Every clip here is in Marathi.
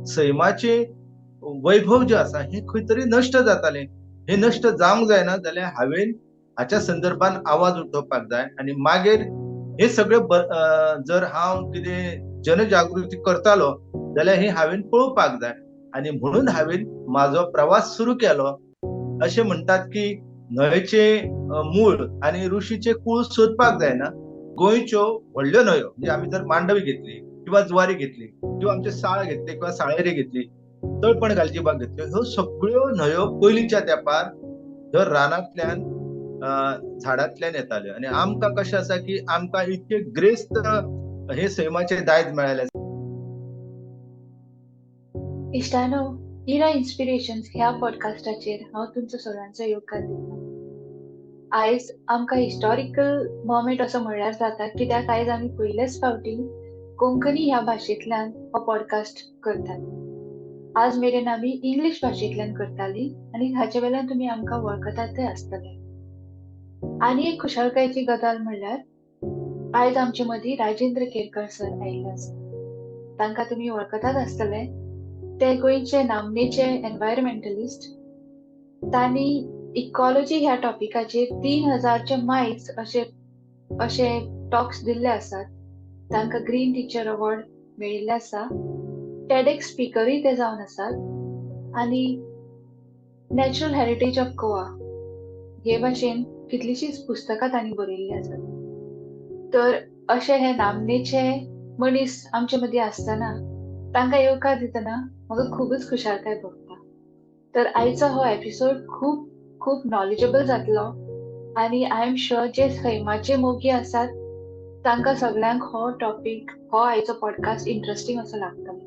सैमाचे वैभव जे आसा हे खंय तरी नश्ट जाताले. हे नश्ट जावंक जायना जाल्यार हांवेन हाच्या संदर्भात आवाज उठोवपाक जाय आणि मागीर हे सगळे जर हांव कितें जनजागृती करतालो जाल्यार हे हांवेन पळोवपाक जाय आणि म्हणून हांवेन म्हाजो प्रवास सुरू केलो. असे म्हणतात की न्हंयचे मूळ आणि ऋषीचे कूळ सोदपाक जायना. गोंयच्यो व्हडल्यो न्हंयो म्हणजे आमी जर मांडवी घेतली किंवा जुवारी घेतली किंवा आमचे साळ घेतले किंवा साळेरी घेतली, तळपण घालची बाग घेतल्यो, ह्यो सगळ्यो न्हंयो पयलींच्या तेंपार ह्यो रानांतल्यान झाडांतल्यान येताल्यो आणि आमकां कशें आसा की आमकां इतके ग्रेस्त हे सैमाचे दायज मेळ्ळे. इश्टानो, इरा इन्स्पिरेशन्स ह्या पॉडकास्टाचेर हांव तुमचो सगळ्यांचो येवकार दिता. आयज आमकां हिस्टॉरिकल मोमेंट असो म्हणल्यार जाता कित्याक आयज आमी पयलेच फावटी कोंकणी ह्या भाशेंतल्यान हो पॉडकास्ट करतात. आज मेरेन आमी इंग्लीश भाशेंतल्यान करताली आनी हाचे वेल्यान तुमी आमकां वळखतातय आसतले. आनी एक खुशालकायेची गजाल म्हणल्यार आयज आमचे मदीं राजेंद्र केरकर सर आयिल्ले आसात. तांकां तुमी वळखतात आसतले. ते गोंयचे नामनेचे एन्व्हायरमेंटलिस्ट. तांणी इकॉलॉजी ह्या टॉपिकाचेर 3000चे मायज अशे टॉक्स दिल्ले आसात. तांकां ग्रीन टीचर अवॉर्ड मेळिल्ले आसा. टेडएक्स स्पीकरूय ते जावन आसात आनी नॅचरल हेरिटेज ऑफ गोवा हे भाशेन कितलीशींच पुस्तकां तांणी बरयल्लीं आसात. तर अशे हे नामनेचे मनीस आमचे मदीं आसतना तांकां येवकार दितना म्हाका खूबच खुशालकाय भोगता. तर आयचो हो एपिसोड खूब खूब नॉलेजेबल जातलो आनी आय एम शुअर जे सैमाचे मोगी आसात तांकां सगळ्यांक हो टॉपीक, हो आयचो पॉडकास्ट इंट्रस्टींग असो लागतलो.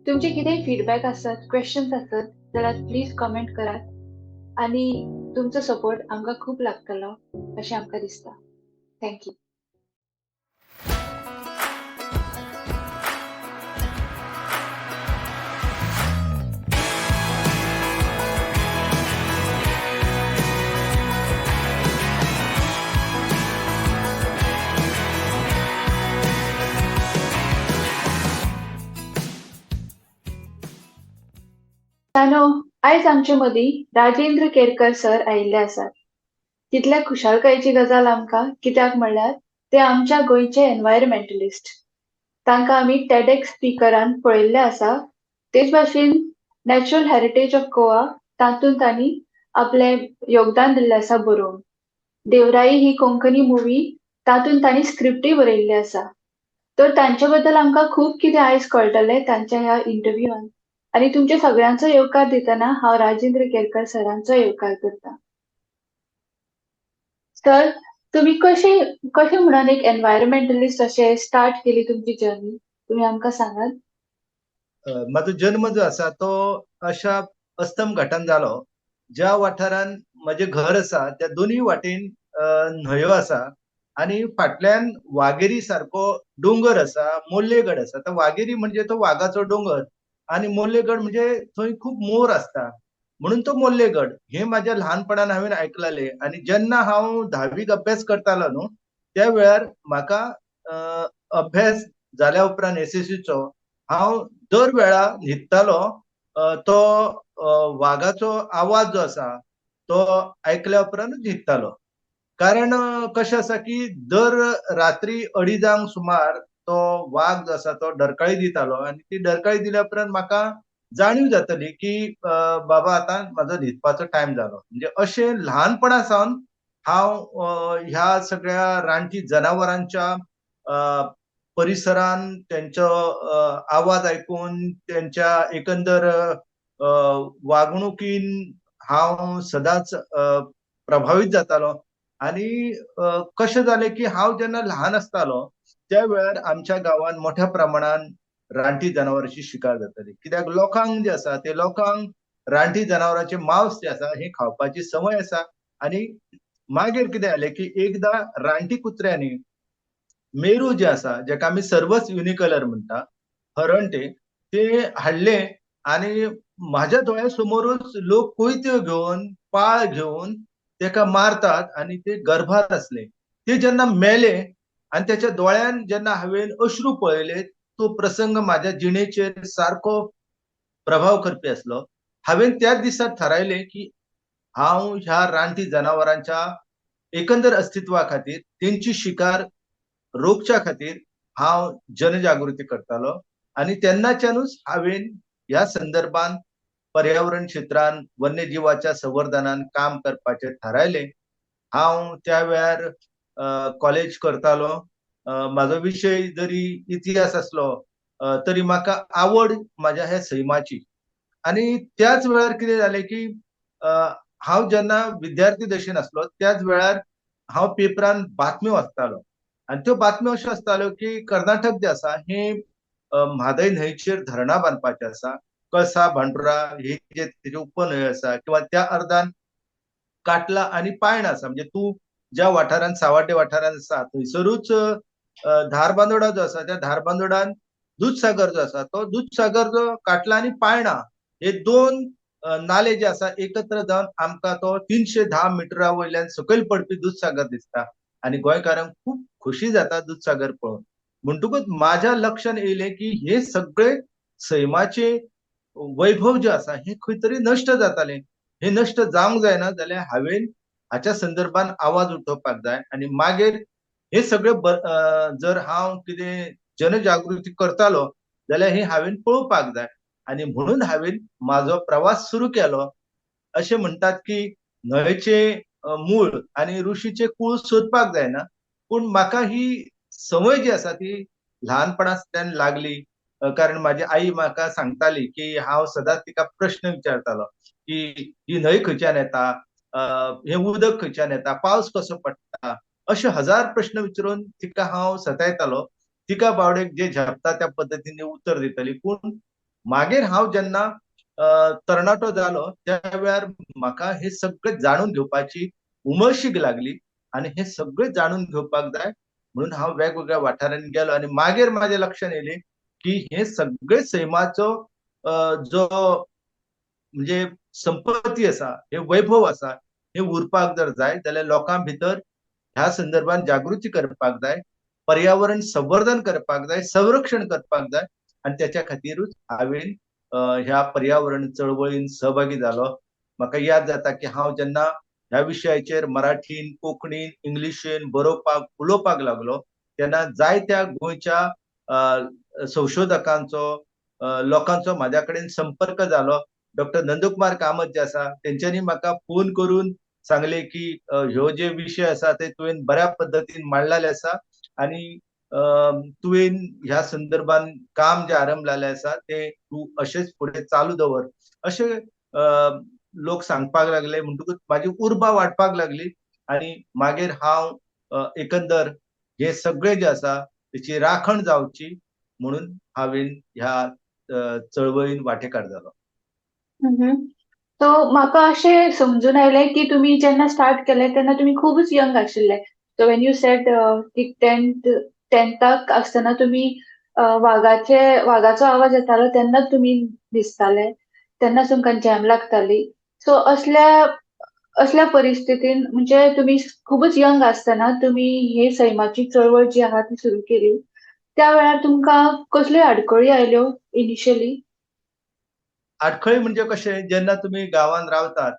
तुमचे कितेंय फीडबॅक आसत, क्वेश्चन्स आसत जाल्यार प्लीज कमेंट करात आनी तुमचो सपोर्ट आमकां खूब लागतलो अशें आमकां दिसता. थँक्यू. आयज आमचे मदीं राजेंद्र केरकर सर आयिल्ले आसात. तितल्या खुशालकायेची गजाल आमकां कित्याक म्हणल्यार ते आमच्या गोंयचे एन्व्हायरमेंटलिस्ट. तांकां आमी टेडएक्स स्पीकरान पळयल्ले आसा. तेच भाशेन नॅचरल हेरिटेज ऑफ गोवा तातूंत तांणी आपलें योगदान दिल्लें आसा बरोवन. देवराई ही कोंकणी मुवी तातूंत तांणी स्क्रिप्टूय बरयल्ली आसा. तर तांचे बद्दल आमकां खूब कितें आयज कळटलें तांच्या ह्या इंटरव्यूआन आनी तुमच्या सगळ्यांचो येवकार दितना हांव राजेंद्र केरकर सरांचो येवकार करता. सर, तुमी कशें म्हणून एक एन्व्हायरमेंटलिस्ट अशें स्टार्ट केली तुमची जर्नी, तुमी आमकां सांगात? माझो जन्म जो आसा तो अशा अस्तम घाटान जालो ज्या वाठारान म्हजें घर आसा त्या दोनूय वाटेन न्हंयो आसा आनी फाटल्यान वाघेरी सारको डोंगर आसा, मोल्लेगड आसा. तो वाघेरी म्हणजे तो वाघाचो डोंगर आणि मोल्लेगड म्हणजे थंय खूब मोर असता म्हणून तो मोल्लेगड. हे माझ्या ल्हानपणान हांवेन आयकलेले आणि जेन्ना हांव 10वीक अभ्यास करतालो न्हू त्या वेळार म्हाका अभ्यास जाल्या उपरांत एसएससीचो हांव दर वेळा न्हिदतालो तो वाघाचो आवाज जो आसा तो आयकल्या उपरांत न्हिदतालो. कारण कशें आसा की दर रात्री 2:30 सुमार तो वाघ जो आसा तो डरकाळी दितालो आनी ती डरकाळी दिल्या उपरांत म्हाका जाणीव जाताली की बाबा आतां म्हाजो न्हिदपाचो टायम जालो. म्हणजे अशें ल्हानपणा सावन हांव ह्या सगळ्या रानटी जनावरांच्या परिसरान त्यांचो आवाज आयकून त्यांच्या एकंदर वागणुकीन हांव सदांच प्रभावीत जातालो. आणि कशें जालें की हांव जेन्ना ल्हान आसतालो त्या वेळार आमच्या गांवांत मोठ्या प्रमाणान रानटी जनावरांची शिकार जाताली. कित्याक लोकांक जे आसा ते लोकांक रानटी जनावरांचे मांस जे आसा हे खावपाची संवय आसा. आणि मागीर कितें जालें की एकदां रानटी कुत्र्यांनी मेरू जे आसा जेका आमी सर्वस युनिकलर म्हणटा हरण ते हाडले आणि माझ्या दोळ्यासमोरच लोक कोयत्यो घेवन पाळ घेवन तेका मारतात आणि ते गर्भार असले. ते जेन्ना मेले आणि त्याच्या डोळ्यान जेन्ना हांवेन अश्रू पळयले तो प्रसंग माझ्या जिणेचेर सारको प्रभाव करपी आसलो. हांवेन त्याच दिसा थारायलें की हांव ह्या रानटी जनावरांच्या एकंदर अस्तित्वा खातीर, तेंची शिकार रोखच्या खातीर हांव जनजागृती करतालो आणि तेन्नाच्यानूच हांवेन ह्या संदर्भात पर्यावरण क्षेत्रांत वन्यजीवाच्या संवर्धनान काम करपाचें थारायलें. हांव त्या वेळार कॉलेज करतालो. म्हाजो विशय जरी इतिहास आसलो तरी म्हाका आवड म्हाज्या ह्या सैमाची. आणि त्याच वेळार कितें जालें की अ, हांव जेन्ना विद्यार्थी दशेन आसलो त्याच वेळार हांव पेपरान बातम्यो वाचतालो आणि त्यो बातम्यो अश्यो आसताल्यो की कर्नाटक जे आसा हे म्हादय न्हंयचेर धरणां बांदपाचें आसा. कळसा, भांडुरा हे जे तेजे उपन्हंयो आसा किंवा त्या अर्दान काटला आणि पायण आसा. म्हणजे तूं ज्या वाठारांत सावड्डे वाठारांत आसा थंयसरूच धारबांदोडा जो आसा त्या धारबांदोडान दूधसागर जो आसा तो दूधसागर जो काटला आणि पायणा हे दोन नाले जे आसा एकत्र जावन आमकां तो 310 मिटरा वयल्यान सकयल पडपी दूधसागर दिसता आणि गोंयकारांक खूब खोशी जाता दूधसागर पळोवन. म्हणटकूच माझ्या लक्षात येयलें की हे सगळे सैमाचे वैभव जे आसा हे खंय तरी नश्ट जातालें. हे नश्ट जावंक जायना जाल्यार हांवेन हाच्या संदर्भात आवाज उठोवपाक जाय आणि मागीर हे सगळे जर हांव कितें जनजागृती करतालो जाल्यार हे हांवेन पळोवपाक जाय आणि म्हणून हांवेन म्हाजो प्रवास सुरू केलो. अशें म्हणटात की न्हंयचे मूळ आणि ऋषीचे कूळ सोदपाक जायना, पूण म्हाका ही संवय जी आसा ती ल्हानपणांतल्यान लागली. कारण म्हाजी आई म्हाका सांगताली की हांव सदांच तिका प्रश्न विचारतालो की ही न्हंय खंयच्यान येता, हें उदक खंयच्यान येता, पावस कसो पडटा, अशे हजार प्रश्न विचारून तिका हांव सतायतालो. तिका बावडेक जे झेपता त्या पद्दतीन उत्तर दितली. पूण मागीर हांव जेन्ना तरणाटो जालो त्या वेळार म्हाका हे सगळें जाणून घेवपाची उमळशीक लागली आणि हे सगळें जाणून घेवपाक जाय म्हणून हांव वेगवेगळ्या वाठारांनी गेलो आणि मागीर म्हाज्या लक्षात येयलें की हे सगळे सैमाचो जो म्हणजे संपत्ती आसा, हे वैभव आसा, हे उरपाक जर जाय जाल्यार लोकां भितर ह्या संदर्भात जागृती करपाक जाय, पर्यावरण संवर्धन करपाक जाय, संरक्षण करपाक जाय आणि त्याच्या खातीरूच हांवेन ह्या पर्यावरण चळवळीन सहभागी जालो. म्हाका याद जाता की हांव जेन्ना ह्या विशयाचेर मराठीन, कोंकणीन, इंग्लिशीन बरोवपाक, उलोवपाक लागलो, तेन्ना जायत्या गोंयच्या संशोधकांचो, लोकांचो म्हाज्या कडेन संपर्क जालो. डॉक्टर नंदकुमार कामत जे आसा तेंच्यांनी म्हाका फोन करून सांगले की ह्यो जे विशय आसा ते तुवें बऱ्या पद्दतीन मांडलेले आसा आणि तुवें ह्या संदर्भात काम जे आरंभलेले आसा ते तूं अशेंच फुडें चालू दवर अशे लोक सांगपाक लागले. म्हणटकूच म्हाजी उर्बा वाडपाक लागली आणि मागीर हांव एकंदर हे सगळे जे आसा तेची राखण जावची म्हणून हांवेन ह्या चळवळीन वांटेकार जालो. सो म्हाका अशें समजून आयलें की तुमी जेन्ना स्टार्ट केलें तेन्ना तुमी खूबच यंग आशिल्ले. सो व्हेन यू सेड की टेंथाक आसतना तुमी वागाचो आवाज येतालो तेन्नाच तुमी दिसताले. तेन्नाच तुमकां जॅम लागताली. सो असल्या परिस्थितीन म्हणजे तुमी खूबच यंग आसतना तुमी हे सैमाची चळवळ जी आहा ती सुरू केली. त्या वेळार तुमकां कसल्यो आडखळी आयल्यो इनिशियली? आडखळी म्हणजे कशें जेन्ना तुमी गांवांत रावतात,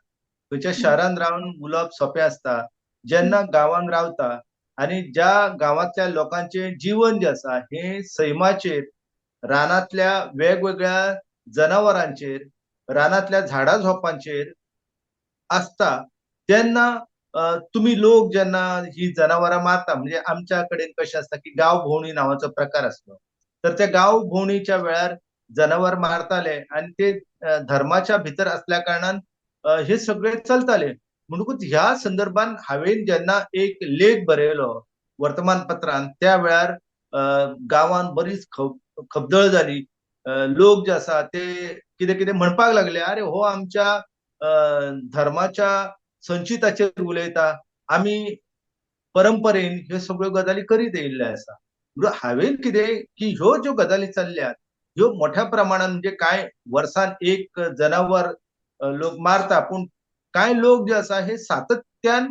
खंयच्या हं, शहरांत रावन उलोवप सोंपें आसता. जेन्ना हं, गांवांत रावता आणि ज्या गांवांतल्या लोकांचें जीवन जें आसा हें सैमाचेर, रानांतल्या वेगवेगळ्या जनावरांचेर, रानांतल्या झाडां झोपांचेर आसता, तेन्ना तुम्ही लोक जेन्ना ही जनावरां मारता म्हणजे आमच्या कडेन कशें आसता की गांव भोंवडी नांवाचो प्रकार आसलो. तर त्या गांव भोंवडीच्या वेळार जनावर मारताले आणि ते धर्माच्या भितर असल्या कारणान हे सगळे चलताले. म्हणटकूच ह्या संदर्भात हांवेन जेन्ना एक लेख बरयलो वर्तमानपत्रांत त्या वेळार गांवांत बरीच खबदळ जाली. लोक जे आसा ते कितें कितें म्हणपाक लागले, "अरे हो आमच्या धर्माच्या संचिताचेर उलयता. आम्ही परंपरेन ह्यो सगळ्यो गजाली करीत येयल्ले आसा." म्हणून हांवेन कितें की ह्यो ज्यो गजाली चल्ल्यात, ह्यो मोठ्या प्रमाणात म्हणजे काय वर्सान एक जनावर लोक मारता, पूण कांय लोक जे आसा हे सातत्यान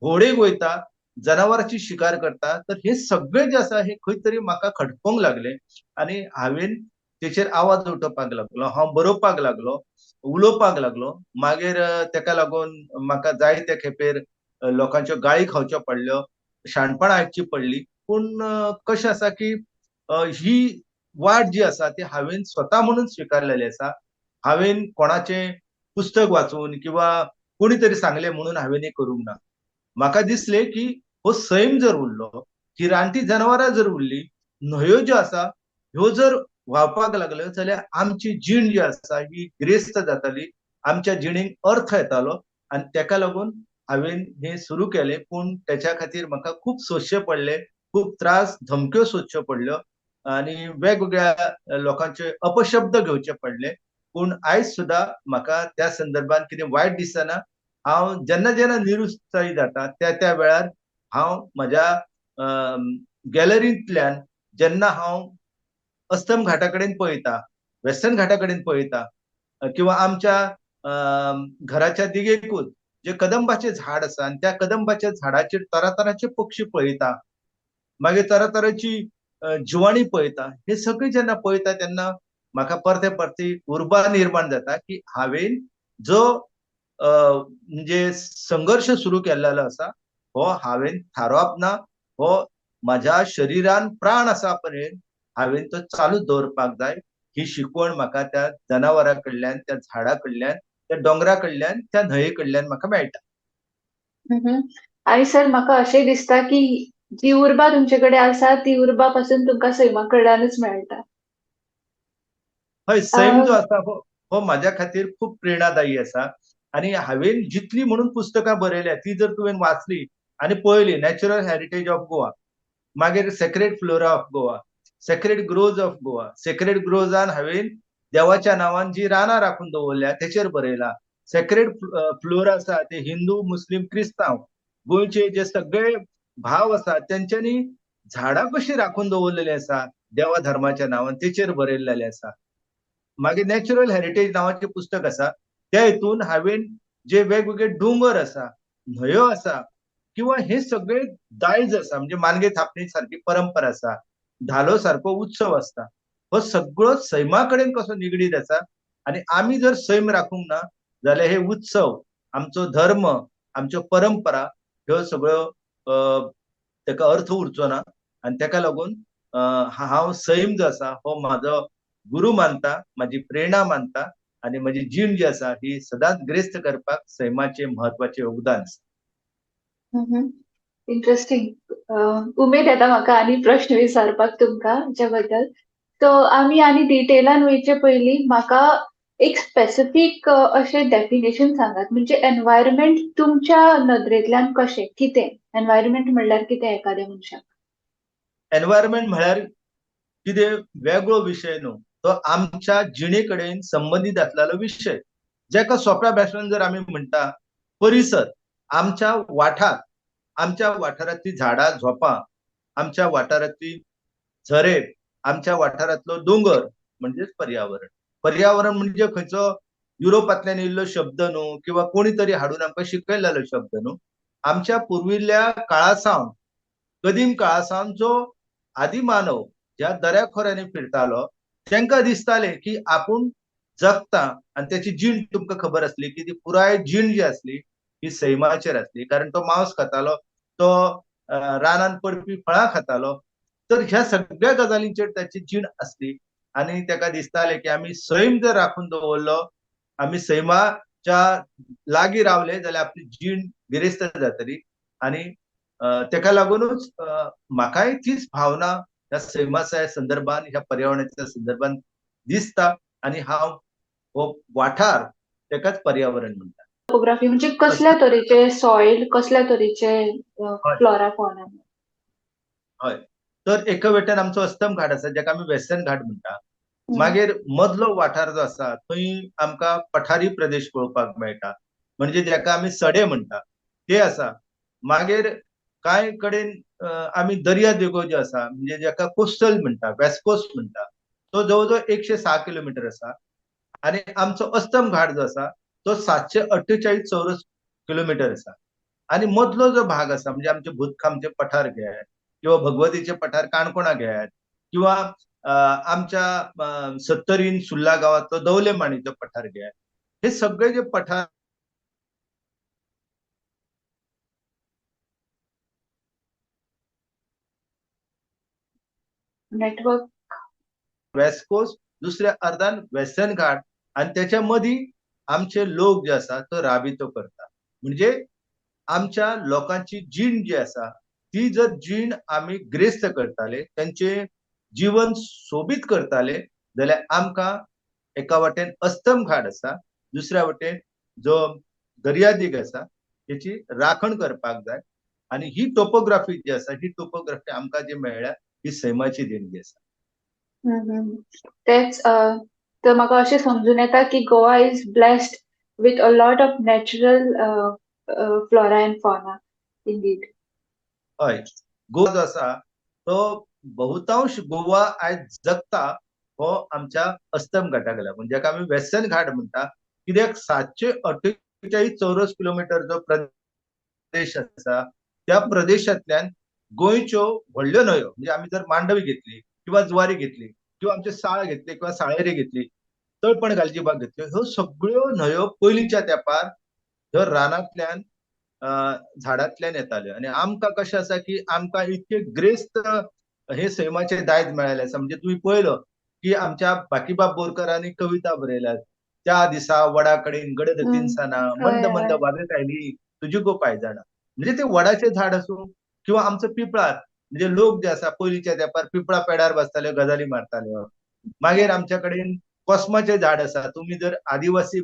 घोडेक वयता, जनावरांची शिकार करता. तर हे सगळे जे आसा हे खंय तरी म्हाका खटपूंक लागले आणि हांवेन तेचेर आवाज उठोवपाक लागलो, हांव बरोवपाक लागलो, उलोवपाक लागलो. मागीर तेका लागून म्हाका जायते खेपेर लोकांच्यो गाळी खावच्यो पडल्यो, शाणपणां आयकची पडली. पूण कशें आसा की ही वाट जी आसा ती हांवेन स्वता म्हणून स्विकारलेली आसा. हांवेन कोणाचें पुस्तक वाचून किंवा कोणी तरी सांगलें म्हणून हांवेन हें करूंक ना. म्हाका दिसलें की हो सैम जर उरलो, ही रानटी जनावरां जर उरलीं, न्हंयो ज्यो आसा ह्यो जर व्हांवपाक लागल्यो जाल्यार आमची जीण जी आसा ही गिरेस्त जाताली, आमच्या जिणेक अर्थ येतालो आनी तेका लागून हांवेन हें सुरू केलें. पूण तेच्या खातीर म्हाका खूब सोंसचें पडलें, खूब त्रास, धमक्यो सोंसच्यो पडल्यो आनी वेगवेगळ्या लोकांचे अपशब्द घेवचे पडले. पूण आयज सुद्दां म्हाका त्या संदर्भात कितें वायट दिसना. हांव जेन्ना जेन्ना निरुत्साही जाता त्या त्या वेळार हांव म्हज्या गॅलरींतल्यान जेन्ना हांव अस्तम घाटा कडेन पळयता, वेस्टर्न घाटा कडेन पळयता किंवा आमच्या घराच्या दिगेकूच जे कदंबाचे झाड आसा आनी त्या कदंबाच्या झाडाचेर तरातरांचे पक्षी पळयता, मागीर तरातरांची जिवाणी पळयता, हे सगळें जेन्ना पळयता तेन्ना म्हाका परते परती उर्बा निर्माण जाता की हांवेन जो म्हणजे संघर्श सुरू केल्लो आसा हो हांवेन थारोवप ना, हो म्हज्या शरिरान प्राण आसा पर्यंत हांवेन तो चालूच दवरपाक जाय. ही शिकवण म्हाका त्या जनावरां कडल्यान, त्या झाडां कडल्यान, त्या दोंगरा कडल्यान, त्या न्हंये कडल्यान म्हाका मेळटा. आणि सर म्हाका अशें दिसता की जी उर्बा तुमचे कडेन आसा ती उर्बा पासून तुमकां सैमा कडल्यानूच मेळटा. हय, अ, सैम जो आसा हो हो म्हाज्या खातीर खूब प्रेरणादायी आसा. आनी हांवेन जितली म्हणून पुस्तकां बरयल्या ती जर तुवें वाचली आनी पळयली, नॅचरल हेरिटेज ऑफ गोवा, मागीर sacred flora of Goa, sacred groves of Goa, sacred ग्रोव्जान हांवेन देवाच्या नांवान जी रानां राखून दवरल्या तेचेर बरयला. सेक्रेड फ्लोरा आसा ते हिंदू, मुस्लीम, क्रिस्तांव गोंयचे जे सगळे भाव आसा तेंच्यांनी झाडां कशी राखून दवरलेली आसा देवा धर्माच्या नांवान तेचेर बरयल्लेले आसा. मागीर नॅचरल हेरिटेज नावाचे पुस्तक आसा, त्या हितून हांवेन जे वेगवेगळे दोंगर आसा, न्हंयो आसा किंवा हे सगळे दायज आसा, म्हणजे मानगे थापणी सारखी परंपरा आसा, धालो सारको उत्सव आसता, हो सगळो सैमा कडेन कसो निगडीत आसा. आनी आमी जर सैम राखूंक ना जाल्यार हे उत्सव, आमचो धर्म, आमच्यो परंपरा ह्यो सगळ्यो तेका अर्थ उरचो ना. आनी तेका लागून हांव सैम जो आसा हो म्हाजो गुरू मानता, माझी प्रेरणा मानता आणि माझी जीण जी आसा ही सदांच ग्रेस्त करपाक सैमाचे महत्वाचे योगदान आसा. इंटरेस्टिंग. उमेद येता म्हाका आनी प्रश्न विचारपाक तुमकां हेच्या बद्दल. सो आमी आनी डिटेलान वयचे पयलीं म्हाका एक स्पेसिफीक अशें डेफिनेशन सांगात, म्हणजे एनवायरनमेंट तुमच्या नदरेंतल्यान कशें, कितें? एनवायरनमेंट म्हणल्यार कितें एखाद्या मनशाक? एनवायरमेंट म्हळ्यार कितें वेगळो विशय न्हू, तो आमच्या जिणे कडेन संबंधित असलेलो विशय. जेका सोप्या भाशेन जर आमी म्हणटा परिसर, आमच्या वाठार, आमच्या वाठारांतली झाडां झोपां, आमच्या वाठारांतली झरे, आमच्या वाठारांतलो दोंगर म्हणजेच पर्यावरण. पर्यावरण म्हणजे खंयचो युरोपांतल्यान येयल्लो शब्द न्हू किंवा कोणी तरी हाडून आमकां शिकयलेलो शब्द न्हू. आमच्या पुर्विल्ल्या काळासावन, कदीम काळासावन जो आदिमानव ज्या दर्याखोऱ्यांनी फिरतालो तांकां दिसताले की आपूण जगता आनी त्याची जीण तुमकां खबर आसली की ती पुराय जीण जी आसली ही सैमाचेर आसली, कारण तो मांस खातालो, तो रानान पडपी फळां खातालो. तर ह्या सगळ्या गजालींचेर त्याची जीण आसली आनी ताका दिसताले की आमी सैम जर राखून दवरलो, आमी सैमाच्या लागीं रावले जाल्यार आपली जीण गिरेस्त जातली. आनी तेका लागूनच म्हाकाय तीच भावना ह्या सैमाच्या संदर्भान, ह्या पर्यावरणाच्या संदर्भान दिसता आनी हांव हो वाठार तेकाच पर्यावरण म्हणटा. टोपोग्राफी म्हणजे कसल्या तरेचे सॉयल, कसल्या तरेचे हय फ्लोरा फॉना? हय. तर एका वटेन आमचो अस्तम घाट आसा जेका आमी वेस्टर्न घाट म्हणटा. मागीर मदलो वाठार जो आसा थंय आमकां पठारी प्रदेश पळोवपाक मेळटा, म्हणजे जेका आमी सडे म्हणटा ते आसा. मागीर कांय कडेन आमी दर्या देगो ज्यो आसा म्हणजे जेका कोस्टल म्हणटा, वेस्ट कोस्ट म्हणटा, तो जवळ जवळ 106 किलोमीटर आसा. आणि आमचो अस्तम घाट जो आसा तो 748 चौरस किलोमीटर आसा. आणि मधलो जो भाग आसा म्हणजे आमचे भूतखामचे पठार घेयात किंवा भगवतीचे पठार काणकोणा घेयात किंवा आमच्या सत्तरीन सुल्ला गावातलं दौलेमाणीचं पठार घ्या. हे सगळे जे पठार नेटवर्क. वेस्ट कोस्ट, दुसऱ्या अर्धान वेस्टर्न घाट, आणि त्याच्यामध्ये आमचे लोक जे असतात तो राबितो करतात. म्हणजे आमच्या लोकांची जीण जी असा ती जर जीण आम्ही ग्रेस्त करताले, त्यांचे जीवन सोबीत करताले, जाल्यार आमकां एका वाटेन अस्तम घाट असा, दुसऱ्या वाटेन जो दर्यादेग असा त्याची राखण करपाक जाय. आणि ही टोपोग्राफी जी असा ही टोपोग्राफी आमकां जी मेळ्ळ्या ही सैमाची देणगी असा. तेच तर म्हाका अशें समजून येता की Goa is blessed with a lot of natural flora and fauna indeed. हय, गोवा जो असा तो बहुतांश गोवा आयज जगता हो आमच्या अस्तम घाटाक लागून, म्हणजे जाका आमी वेस्टर्न घाट म्हणटा. कित्याक 748 चौरस किलोमीटर जो प्रदेश असा त्या प्रदेशांतल्यान गोंयच्यो व्हडल्यो न्हंयो, म्हणजे आमी जर मांडवी घेतली किंवा जुवारी घेतली किंवा आमचे साळ घेतले किंवा साळेरी घेतली, तळपण गालजीबाग घेतल्यो, ह्यो सगळ्यो न्हंयो पयलींच्या तेंपार ह्यो रानांतल्यान झाडांतल्यान येताल्यो. आणि आमकां कशें आसा की आमकां इतके ग्रेस्त हे सैमाचे दायज मेळ्ळेले आसा. म्हणजे तुवें पळयलो की आमच्या बाकीबाब बोरकरांनी कविता बरयल्यात. त्या दिसा वडा कडेन गडद तिनसाना, मंद हय मंद हय. वाजत आयली तुजी गो पायजाणा. म्हणजे ते वडाचे झाड आसूं किंवा आमचो पिपळार, म्हणजे लोक जे आसा पयलींच्या तेंपार पिपळा पेडार बसताले, गजाली मारताले. मागीर आमच्या कडेन कोस्माचे झाड आसा. तुम्ही जर आदिवासी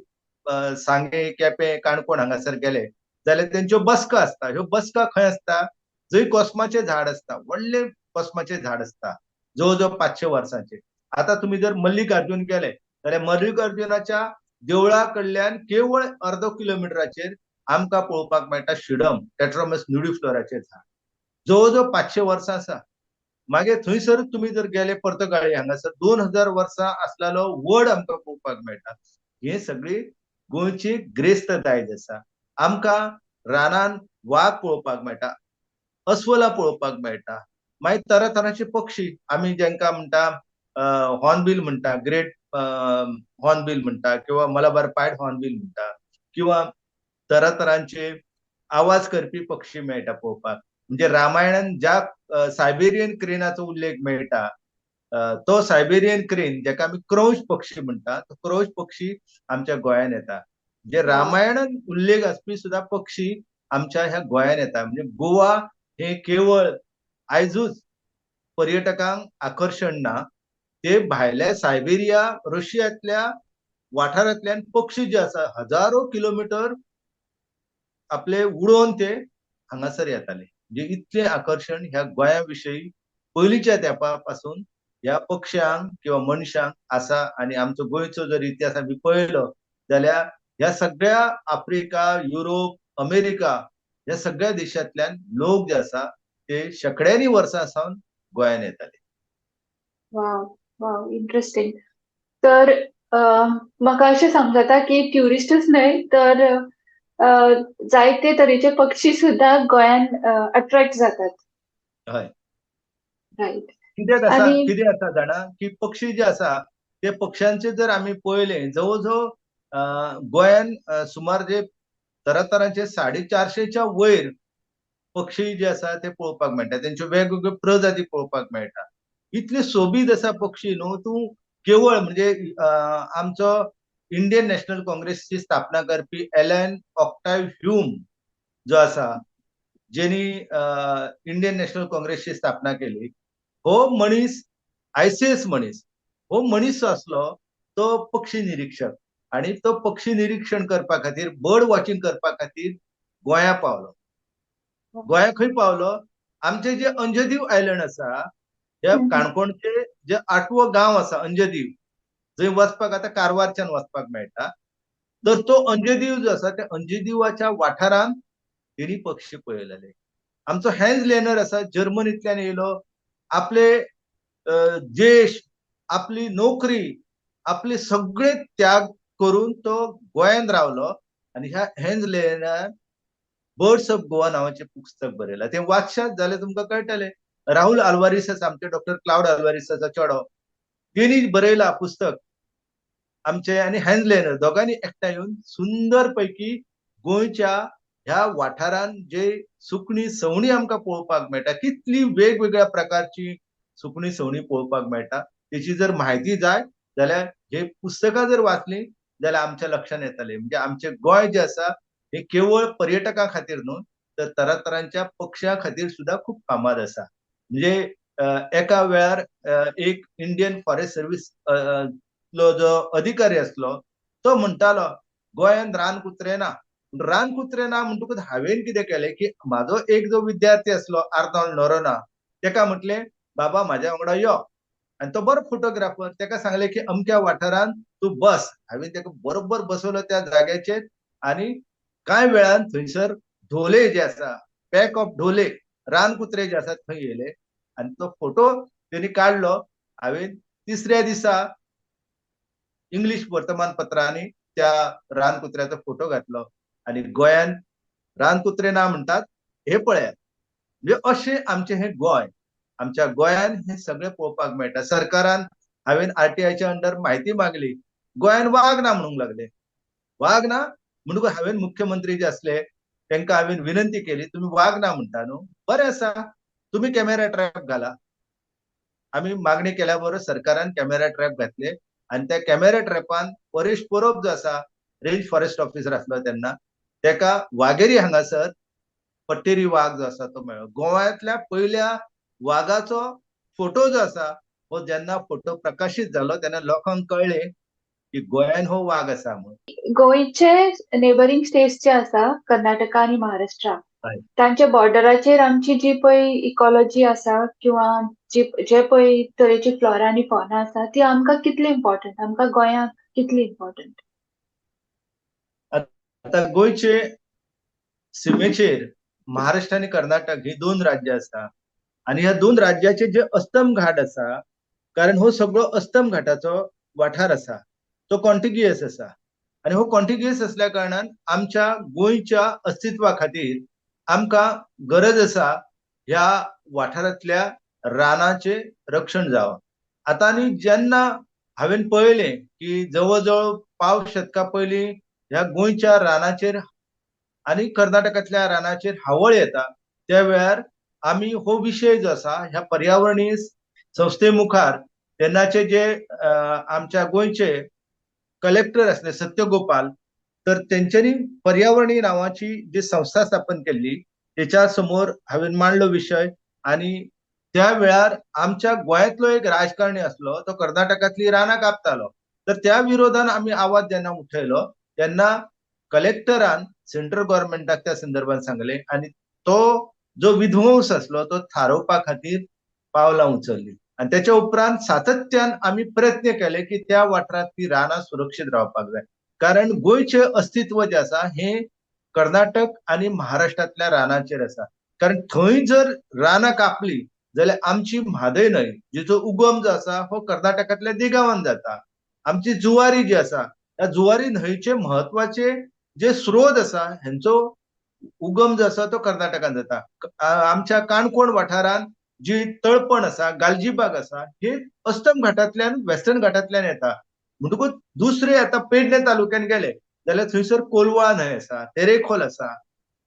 सांगे, केपें, काणकोण हांगासर गेले जाल्यार तेंच्यो बसका असता. ह्यो बसका खंय असता? जंय कोस्माचे झाड असता, व्हडले कोस्माचे झाड असता, जवळ जवळ 500 वर्सांचे. आता तुम्ही जर मल्लिकार्जुन गेले जाल्यार मल्लिकार्जुनाच्या देवळा कडल्यान केवळ अर्दो किलोमिटराचेर आमकां पळोवपाक मेळटा शिडम, टेट्रामस न्यूडिफ्लोराचें झाड. जवळ जवळ 500 वर्सां आसा. मागे थंयसर तुम्ही जर गेले पर्तगाळी हांगासर 2000 वर्सां असलेलो वड आमकां पळोवपाक मेळटा. हे सगळी गोंयची ग्रेस्त दायज आसा. आमकां रानान वाघ पळोवपाक मेळटा, अस्वलां पळोवपाक मेळटा. मागीर तरातरांचे पक्षी आमी जेंकां म्हणटा हॉर्नबिल म्हणटा, ग्रेट हॉर्नबिल म्हणटा किंवा मलबार पायड हॉर्नबिल म्हणटा, किंवा तरातरांचे आवाज करपी पक्षी मेळटा पळोवपाक. म्हणजे रामायणान ज्या सायबेरियन क्रेनाचो उल्लेख मेळटा, तो सायबेरियन क्रेन जेका आमी क्रौंच पक्षी म्हणटा, तो क्रौंच पक्षी आमच्या गोंयान येता. म्हणजे वाव. रामायणान उल्लेख आसपी सुद्धा पक्षी आमच्या ह्या गोंयान येता. म्हणजे गोवा हे केवळ आयजूच पर्यटकांक आकर्षण ना, ते भायल्या सायबेरिया, रशियातल्या वाठारांतल्यान पक्षी जे आसा हजारो किलोमीटर आपले उडोवन ते हांगासर येताले. म्हणजे इतले आकर्षण ह्या गोंया विशयी पयलींच्या तेंपापासून ह्या पक्ष्यांक किंवा मनशांक आसा. आणि आमचो गोंयचो जर इतिहास आमी पळयलो जाल्यार ह्या सगळ्या आफ्रिका, युरोप, अमेरिका ह्या सगळ्या देशांतल्यान लोक जे आसा ते शेकड्यांनी वर्सां सावन गोंयान येताले. वाव. Wow, interesting. तर म्हाका अशें समजता की ट्युरिस्टच न्हय तर जायते तरेचे पक्षी सुद्धा गोंयान अट्रॅक्ट जातात. हय. राईट. आणि कितें आसा जाणा की पक्षी जे आसा ते पक्ष्यांचे जर आमी पळयले जवळ जवळ गोंयान सुमार जे तरातरांचे 450च्या वयर पक्षी जे आसा ते पळोवपाक मेळटा. तेंच्यो वेगवेगळ्यो प्रजाती पळोवपाक मेळटा. इतले सोबीत आसा पक्षी न्हू, तूं केवळ म्हणजे आमचो इंडियन नॅशनल काँग्रेसची स्थापना करपी एलन ऑक्टाव्ह ह्यूम जो आसा, जेनी इंडियन नॅशनल काँग्रेसची स्थापना केली, हो मनीस आयसीएस मनीस, हो मनीस जो आसलो तो पक्षी निरीक्षक. आणि तो पक्षी निरीक्षण करपा खातीर, बर्ड वॉचिंग करपा खातीर गोंया पावलो. गोंया खंय पावलो? आमचे जे अंजदीव आयलंड आसा, ह्या काणकोणचे जे 8वो गांव आसा अंजदीव, जंय वचपाक आतां कारवारच्यान वचपाक मेळटा. तर तो अंजदीव जो आसा त्या अंजदीवाच्या वाठारांत तेणी पक्षी पळयलेले. आमचो हॅन्स लेनर आसा, जर्मनींतल्यान येयलो. आपले देश, आपली नोकरी, आपले सगळे त्याग करून तो गोंयान रावलो. आणि ह्या hence learner birds of Goa नावाचे पुस्तक बरयलां. तें वाचशात जाल्यार तुमकां कळटलें. राहुल आल्वारिस आसा, आमचे डॉक्टर क्लाउड आल्वारिसाचो चेडो. तेणी बरयला पुस्तक आमचे आणि हॅन्स लेनर दोघांनी एकठांय येऊन सुंदर पैकी गोंयच्या ह्या वाठारांत जे सुकणी सवणी आमकां पळोवपाक मेळटा, कितली वेगवेगळ्या प्रकारची सुकणी सवणी पळोवपाक मेळटा, तेची जर म्हायती जाय जाल्यार हे पुस्तकां जर वाचली जाल्यार आमच्या लक्षांत येतले. म्हणजे आमचे गोंय जे आसा हे केवळ पर्यटकां खातीर न्हू तर तरातरांच्या पक्ष्यां खातीर सुद्धा खूप फामाद आसा. म्हणजे एका वेळार एक इंडियन फॉरेस्ट सर्व्हिस जो अधिकारी असलो तो म्हणटालो गोंयांत रानकुत्रे ना. रानकुत्रे ना म्हणटकूच हांवेन कितें केलें की म्हाजो एक जो विद्यार्थी असलो आर्नोल्ड नोरोना तेका म्हटलें बाबा म्हाज्या वांगडा यो आणि तो बरो फोटोग्राफर तेका सांगलें की अमक्या वाठारांत तूं बस. हांवेन तेका बरोबर बसवलो त्या जाग्याचेर आणि कांय वेळान थंयसर ढोले जे आसा पॅक ऑफ ढोले रानकुत्रे जे आसात थंय येयले आणि तो फोटो तेणी काडलो. हांवेन तिसऱ्या दिसा इंग्लिश वर्तमानपत्रांनी त्या रानकुत्र्याचो फोटो घातलो आणि गोंयांत रानकुत्रे ना म्हणटात हे पळयात. म्हणजे अशें आमचें हे गोंय. आमच्या गोंयांत हे सगळें पळोवपाक मेळटा. सरकारान हांवेन आरटीआयच्या अंडर म्हायती मागली. गोंयांत वाग ना म्हणूंक लागले. वाग ना म्हणून हांवेन मुख्यमंत्री जे असले तांकां हांवेन विनंती केली तुमी वाग ना म्हणटा न्हू बरें आसा तुमी कॅमेरा ट्रॅप घाला. आम्ही मागणी केल्या बरोबर सरकारान कॅमेरा ट्रॅप घातले आणि त्या कॅमेरा ट्रॅपान परेश परब जो आसा रेंज फॉरेस्ट ऑफिसर असलो तेन्ना तेका वाघेरी हांगासर पट्टेरी वाघ जो आसा तो मेळ्ळो. गोंयांतल्या पहिल्या वाघाचो फोटो जो आसा हो जेन्ना फोटो प्रकाशीत जालो तेन्ना लोकांक कळ्ळें की गोंयान हो वाघ आसा म्हणून. गोंयचे नेबरिंग स्टेट्स जे आसा कर्नाटका आणि महाराष्ट्र हय. तांच्या बॉर्डराचेर आमची जी पळय इकॉलॉजी आसा किंवा जे पळय तरेची फ्लोरा आनी फॉना आसा ती आमकां कितली इम्पॉर्टंट आमकां गोंयांक कितली इम्पॉर्टंट. आता गोंयचे सीमेचेर महाराष्ट्र आणि कर्नाटक ही दोन राज्य आसा आणि ह्या दोन राज्याचे जे अस्तम घाट आसा कारण हो सगळो अस्तम घाटाचो वाठार आसा तो कॉन्टिग्युअस आसा आणि हो कॉन्टिग्युअस असल्या कारणान आमच्या गोंयच्या अस्तित्वा खातीर आमकां गरज आसा ह्या वाठारांतल्या रानाचे रक्षण जावप. आता आनी जेन्ना हांवेन पळयलें की जवळ जवळ पाव शतका पयलीं ह्या गोंयच्या रानाचेर आणि कर्नाटकातल्या रानाचेर हावळ येता त्या वेळार आम्ही हो विषय जो आसा ह्या पर्यावरणीय संस्थे मुखार तेन्नाचे जे आमच्या गोंयचे कलेक्टर असले सत्यगोपाल तर तेंच्यांनी पर्यावरणीय नावाची जी संस्था स्थापन केल्ली त्याच्या समोर हांवेन मांडलो विषय आणि त्या वेळार आमच्या गोंयांतलो एक राजकारणी असलो तो कर्नाटकातली रानां कापतालो तर त्या विरोधान आम्ही आवाज जेन्ना उठयलो तेन्ना कलेक्टरान सेंट्रल गव्हर्नमेंटाक त्या संदर्भात सांगले आणि तो जो विध्वंस असलो तो थारोवपा खातीर पावलां उचलली आणि त्याच्या उपरांत सातत्यान आम्ही प्रयत्न केले की त्या वाठारांतली रानां सुरक्षीत रावपाक जाय कारण गोंयचे अस्तित्व जे आसा हे कर्नाटक आणि महाराष्ट्रातल्या रानांचेर आसा कारण थंय जर रानां कापली जाल्यार आमची म्हादय न्हंय जिचो उगम जो आसा हो कर्नाटकातल्या देगावान जाता. आमची जुवारी जी आसा त्या जुवारी न्हंयचे म्हत्वाचे जे स्रोत आसा हेंचो उगम जो आसा तो कर्नाटकान जाता. आमच्या काणकोण वाठारात जी तळपण आसा गालजीबाग आसा हे अस्तम घाटांतल्यान वेस्टर्न घाटांतल्यान येता म्हणटकूच दुसरे आता पेडणे तालुक्यान गेले जाल्यार थंयसर कोलवा न्हंय आसा तेरेखोल आसा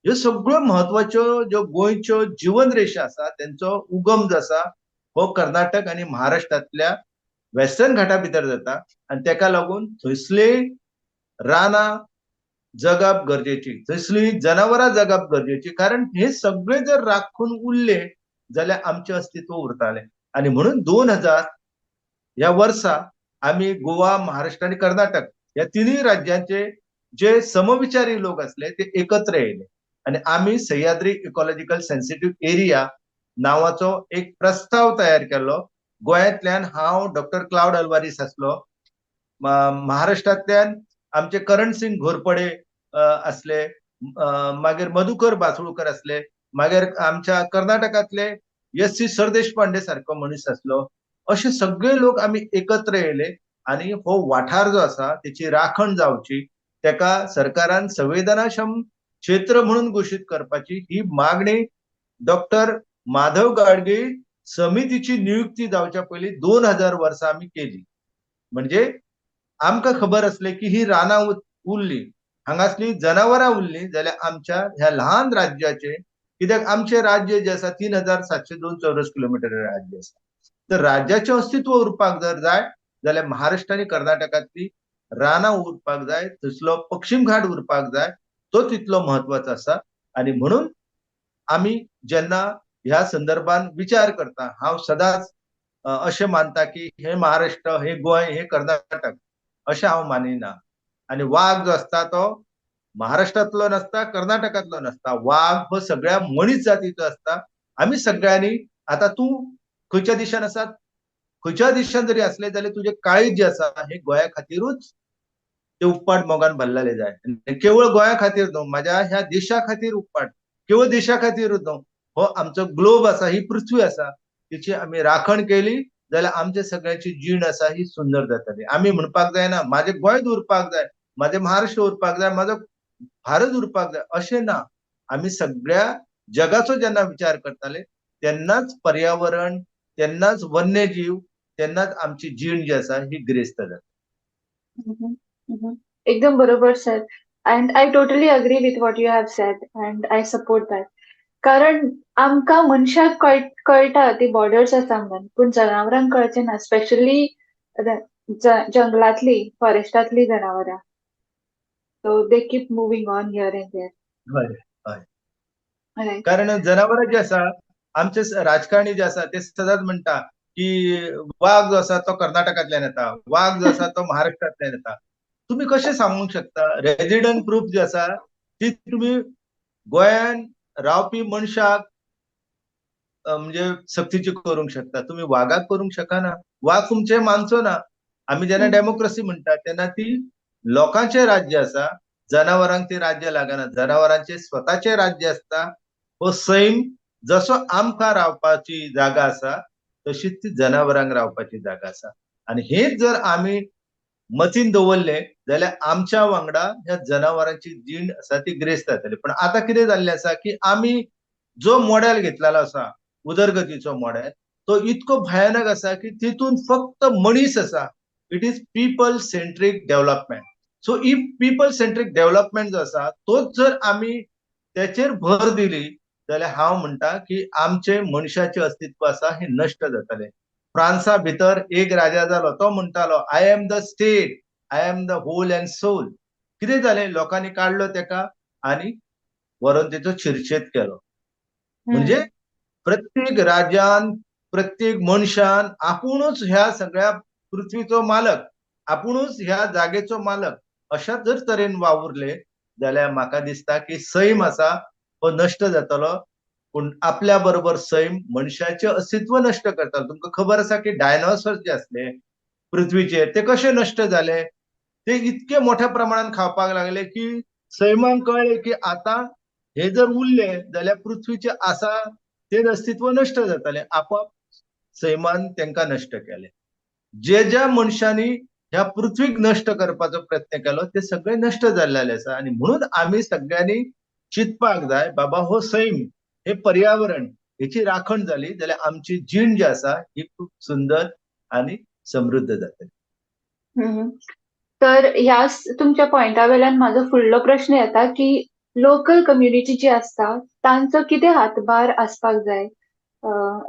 ह्यो सगळ्यो म्हत्वाच्यो ज्यो गोंयच्यो जीवन रेषा आसा तेंचो उगम जो आसा हो कर्नाटक आणि महाराष्ट्रातल्या वेस्टर्न घाटा भितर जाता आणि तेका लागून थंयसले रानां जगप गरजेची थंयसली जनावरां जगप गरजेची कारण हे सगळे जर राखून उरले जाल्यार आमचे अस्तित्व उरताले आणि म्हणून 2000 या वर्सा आम्ही गोवा महाराष्ट्र आणि कर्नाटक या तिन्ही राज्यांचे जे समविचारी लोक असले ते एकत्र येयले आणि आम्ही सह्याद्री इकॉलॉजिकल सेन्सिटिव्ह एरिया नावाचो एक प्रस्ताव तयार केलो. गोंयांतल्यान हांव डॉक्टर क्लाउड अल्वारीस आसलो महाराष्ट्रांतल्यान आमचे करण सिंग घोरपडे असले मागीर मधुकर बासुळकर असले मागीर आमच्या कर्नाटकातले एस सी सरदेशपांडे सारको मनीस असलो असे सगळे लोक आम्ही एकत्र येयले आणि हो वाठार जो आसा त्याची राखण जावची तेका सरकारान संवेदनाक्षम क्षेत्र म्हणून घोषित करपाची ही मागणी डॉक्टर माधव गाडगीळ समितीची नियुक्ती जावच्या पयलीं 2000 वर्सां आमी केली. म्हणजे आमकां खबर असले की ही रानां उरली, हांगासली जनावरां उरली जाल्यार आमच्या ह्या ल्हान राज्याचे, कित्याक आमचे राज्य जे आसा 3702 चौरस किलोमीटर राज्य आसा. तर राज्याचें अस्तित्व उरपाक जर जाय जाल्यार महाराष्ट्र आनी कर्नाटकांतली रानां उरपाक जाय, थंयसलो पश्चिम घाट उरपाक जाय, तो तितलो म्हत्वाचो आसा. आनी म्हणून आमी जेन्ना ह्या संदर्भात विचार करता, हांव सदांच अशें मानता की हे महाराष्ट्र, हे गोंय, हे कर्नाटक अशें हांव मानिना. आनी वाघ जो आसता तो महाराष्ट्रांतलो नासता, कर्नाटकांतलो नासता. वाघ हो सगळ्या मनीस जातीचो आसता. आमी सगळ्यांनी, आता तूं खंयच्या देशान आसात, खंयच्या देशान जरी असले जाल्यार तुजें काळीज जे आसा हे गोंया खातीरूच ते उपपाट मोगान भरलेले जाय. केवळ गोंया खातीर न्हू, माझ्या ह्या देशा खातीर उपपाट, केवळ देशा खातीरूच न्हू, हो आमचो ग्लोब आसा, ही पृथ्वी आसा, तिची आमी राखण केली जाल्यार आमचे सगळ्यांची जीण आसा ही सुंदर जातली. आमी म्हणपाक जायना माझे गोंय उरपाक जाय, माझे महाराष्ट्र उरपाक जाय, माझो भारत उरपाक जाय, अशें ना. आमी सगळ्या जगाचो जेन्ना विचार करताले तेन्नाच पर्यावरण, तेन्नाच वन्यजीव, तेन्नाच आमची जीण जी आसा ही गिरेस्त जाता. Mhm, mhm. एकदम बरोबर sir. And I totally agree with what you have said and I support that. कारण आमकां मनशाक कळटा ती बॉर्डर्स आसा म्हणून, पूण जनावरांक कळचें ना, स्पेशली जंगलातली, फॉरेस्टातली जनावरां. So they keep moving on here and there. हय हय. रायट. कारण जनावरां जी आसा, आमचे राजकारणी जे आसा ते सदांच म्हणटा की वाघ जो आसा तो कर्नाटकांतल्यान येता, वाघ जो आसा तो महाराष्ट्रांतल्यान येता. तुम्ही कशें सांगूंक शकता? रेजिडंट प्रूफ जी आसा ती तुम्ही गोंयान रावपी मनशाक म्हणजे सक्तीची करूंक शकता, तुम्ही वाघाक करूंक शकना. वाघ तुमचे मानचो ना. आमी जेन्ना डेमोक्रेसी म्हणटा तेन्ना ती लोकांचे राज्य आसा, जनावरांक ती राज्य लागना. जनावरांचे स्वताचे राज्य असता. हो सैम जसो आमकां रावपाची जागा आसा तशीच ती जनावरांक रावपाची जागा आसा. आनी हेच जर आमी मतीन दवरले जाल्यार आमच्या वांगडा ह्या जनावरांची जीण आसा ती गिरेस्त जातली. पण आता कितें जाल्लें आसा की आमी जो मॉडेल घेतलेलो आसा, उदरगतीचो मॉडेल, तो इतको भयानक आसा की तितून फक्त मनीस आसा. It is people centric development. So if people centric development जो आसा तोच जर आमी त्याचेर भर दिली जाल्यार हांव म्हणटा की आमचे मनशाचे अस्तित्व आसा हे नश्ट जातले. फ्रांसा भितर एक राजा जालो, तो म्हणटालो I am the state, I am the whole and soul. कितें जालें? लोकांनी काढलो तेका आनी व्हरून तेचो शिरछेद केलो. म्हणजे प्रत्येक राज्यान, प्रत्येक मनशान आपुणूच ह्या सगळ्या पृथ्वीचो मालक, आपुणूच ह्या जागेचो मालक अशा जर तरेन वावुरले जाल्यार म्हाका दिसता की सैम आसा हो नश्ट जातलो. पूण आपल्या बरोबर सैम मनशाचे अस्तित्व नष्ट करतलो. तुमकां खबर आसा की डायनोसॉर्स जे असले पृथ्वीचेर ते कशे नष्ट जाले? ते इतके मोठ्या प्रमाणात खावपाक लागले की सैमांक कळ्ळें की आता हे जर उरले जाल्यार पृथ्वीचे आसा ते अस्तित्व नष्ट जातले. आपोआप सैमान तेंकां नष्ट केले. जे ज्या मनशांनी ह्या पृथ्वीक नष्ट करपाचो प्रयत्न केलो ते सगळे नष्ट जाल्ले आसा. आनी म्हणून आमी सगळ्यांनी चिंतपाक जाय, बाबा हो सैम, हे पर्यावरण, हेची राखण जाली जाल्यार आमची जीण जी आसा ही खूप सुंदर आणि समृद्ध जातली. तर ह्या तुमच्या पॉइंटा वेल्यान माझो फुडलो प्रश्न येता की लोकल कम्युनिटी जी असता तांचो कितें हातभार आसपाक जाय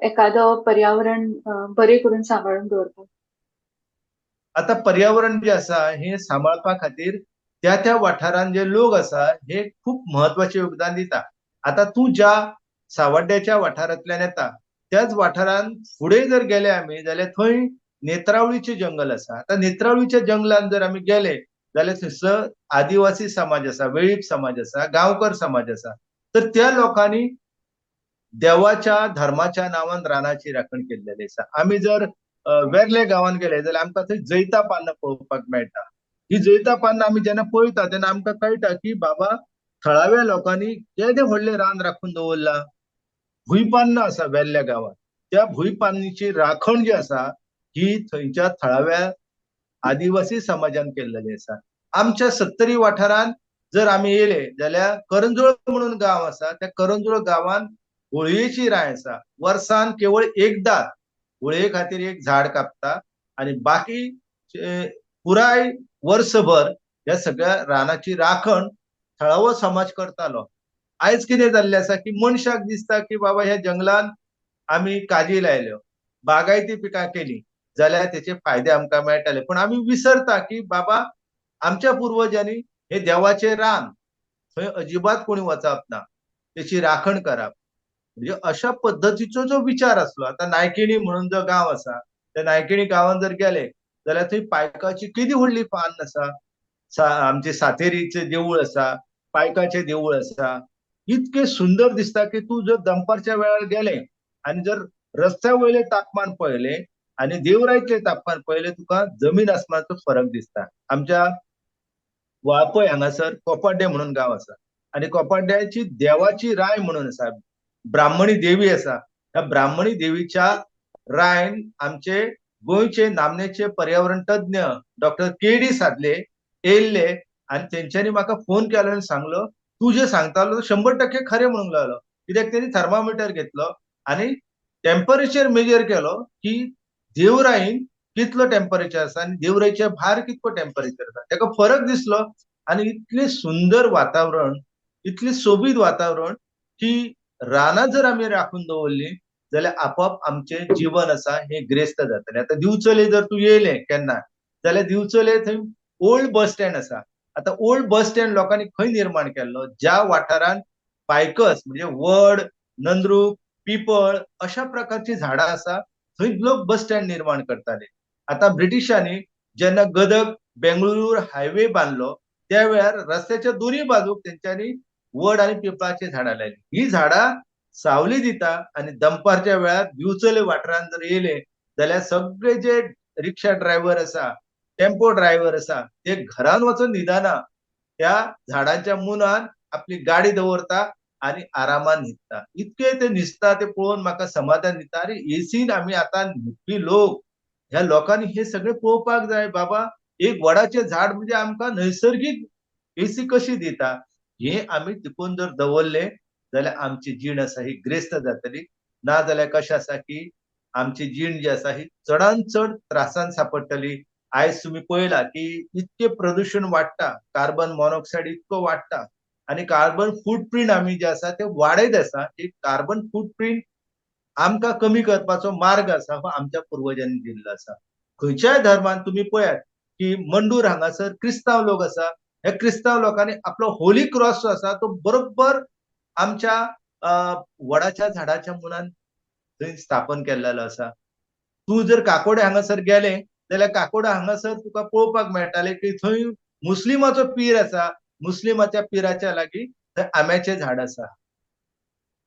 एखादो पर्यावरण बरे करून सांबाळून दवरपाक? आता पर्यावरण जे आसा हे सांबाळपा खातीर त्या त्या वाठारांत जे लोक आसा हे खूप महत्वाचे योगदान दिता. आता तूं ज्या सावड्ड्याच्या वाठारांतल्यान येता त्याच वाठारांत फुडें जर गेले आमी जाल्यार थंय नेत्रावळीचे जंगल आसा. आता नेत्रावळीच्या जंगलात जर आमी गेले जाल्यार थंयसर आदिवासी समाज आसा, वेळीप समाज आसा, गांवकर समाज आसा. तर त्या लोकांनी देवाच्या धर्माच्या नांवान रानाची राखण केल्लेली आसा. आमी जर वेर्ले गांवांत गेले जाल्यार आमकां थंय जैता पानां पळोवपाक मेळटा. ही जैता पानां आमी जेन्ना पळयता तेन्ना आमकां कळटा की बाबा थळाव्या लोकांनी केदें व्हडलें रान राखून दवरलां. भुंयपान्नां आसा वेर्ल्या गांवांत. त्या भुंयपान्नीची राखण जी आसा ही थंयच्या थळाव्या आदिवासी समाजान केल्लेली आसा. आमच्या सत्तरी वाठारांत जर आमी येयले जाल्यार करंजोळ म्हणून गांव आसा. त्या करंजोळ गांवांत होळयेची राय आसा, वर्सान केवळ एकदा होळये खातीर एक झाड कापता आणि बाकी पुराय वर्सभर ह्या सगळ्या रानाची राखण थळावो समाज करतालो. आयज कितें जाल्लें आसा की मनशाक दिसता की बाबा ह्या जंगलान आमी काजी लायल्यो, बागायती पिकां केली जाल्यार त्याचे फायदे आमकां मेळटले. पण आमी विसरता की बाबा आमच्या पूर्वजांनी हे देवाचे रान, थंय अजिबात कोणी वचप ना, त्याची राखण करप. म्हणजे अशा पद्धतीचो जो विचार असलो. आता नायकेणी म्हणून जो गाव असा, त्या नायकेणी गावात जर गेले जाल्यार थंय पायकाची किती व्हडली पान आसा. आमचे सातेरीचे देऊळ असा, पायकाचे देऊळ असा. इतके सुंदर दिसता की तू जर दनपारच्या वेळार गेले आणि जर रस्त्या वयले तापमान पळयले आणि देवरायतले तापमान पळयले तुका जमीन आसमानाचो फरक दिसता. आमच्या वाळपय हांगासर कोपाड्डे म्हणून गाव आसा आणि कोपाड्ड्याची देवाची राय म्हणून आसा. ब्राह्मणी देवी आसा. ह्या ब्राह्मणी देवीच्या रायन आमचे गोंयचे नामनेचे पर्यावरण तज्ञ डॉक्टर के.डी. सादले येयल्ले आणि तेंच्यांनी म्हाका फोन केलो आनी सांगलो तू जे सांगतालो 100% खरें म्हणूंक लागलो. कित्याक तेणी थर्मामिटर घेतलो आणि टेम्परेचर मेजर केलो की देवराईन कितलो टेम्परेचर आसा आणि देवराईच्या भायर कितको टेम्परेचर आसा. ताका फरक दिसलो आणि इतले सुंदर वातावरण, इतले सोबीत वातावरण की रानां जर आमी राखून दवरली जाल्यार आपोआप आमचे जीवन आसा हे ग्रेस्त जातले. आता दिवचले जर तू येयले केन्ना जाल्यार दिवचले थंय ओल्ड बस स्टँड आसा. आता ओल्ड बस स्टँड लोकांनी खंय निर्माण केल्लो, ज्या वाठारांत पायकस म्हणजे वड, नंद्रूक, पिपळ अशा प्रकारची झाडां आसा थंय लोक बस स्टँड निर्माण करताले. आता ब्रिटिशांनी जेन्ना गदग बेंगळूर हायवे बांदलो त्या वेळार रस्त्याच्या दोन्ही बाजूक तेंच्यांनी वड आणि पिपळाची झाडां लायली. ही झाडां सावली दिता आणि दनपारच्या वेळार दिवचले वाठारांत जर येयले जाल्यार सगळे जे रिक्षा ड्रायव्हर आसा, टेम्पो ड्रायव्हर आसा ते घरान वचून न्हिदना, त्या झाडांच्या मुनार आपली गाडी दवरता आणि आरामान न्हिदता. इतके ते न्हिदता ते पळोवन म्हाका समाधान दिता. अरे एसीन आमी आतां न्हिदपी लोक, ह्या लोकांनी हे सगळे पळोवपाक जाय बाबा. एक वडाचे झाड म्हणजे आमकां नैसर्गिक एसी कशी दिता हे आमी तितून जर दवरले जाल्यार आमची जीण आसा ही ग्रेस्त जातली. ना जाल्यार कशें आसा की आमची जीण जी आसा ही चडांत चड त्रासान सापडटली. आयज तुम्ही पळयला की इतके प्रदूषण वाडटा, कार्बन मोनॉक्सायड इतको वाडटा आणि कार्बन फूटप्रिंट आमी जे आसा ते वाडयत आसा. एक कार्बन फूटप्रिंट आमकां कमी करपाचो मार्ग आसा हो आमच्या पूर्वजांनी दिल्लो आसा. खंयच्याय धर्मान तुम्ही पळयात की मंडूर हांगासर क्रिस्तांव लोक आसा. ह्या क्रिस्तांव लोकांनी आपलो होली क्रॉस जो आसा तो बरोबर आमच्या वडाच्या झाडाच्या मुनान थंय स्थापन केल्लो आसा. तू जर काकोडे हांगासर गेले जाल्यार काकोडा हांगासर तुका पळोवपाक मेळटाले की थंय मुस्लिमाचो पीर आसा. मुस्लिमाच्या पिराच्या लागीं थंय आंब्याचें झाड आसा.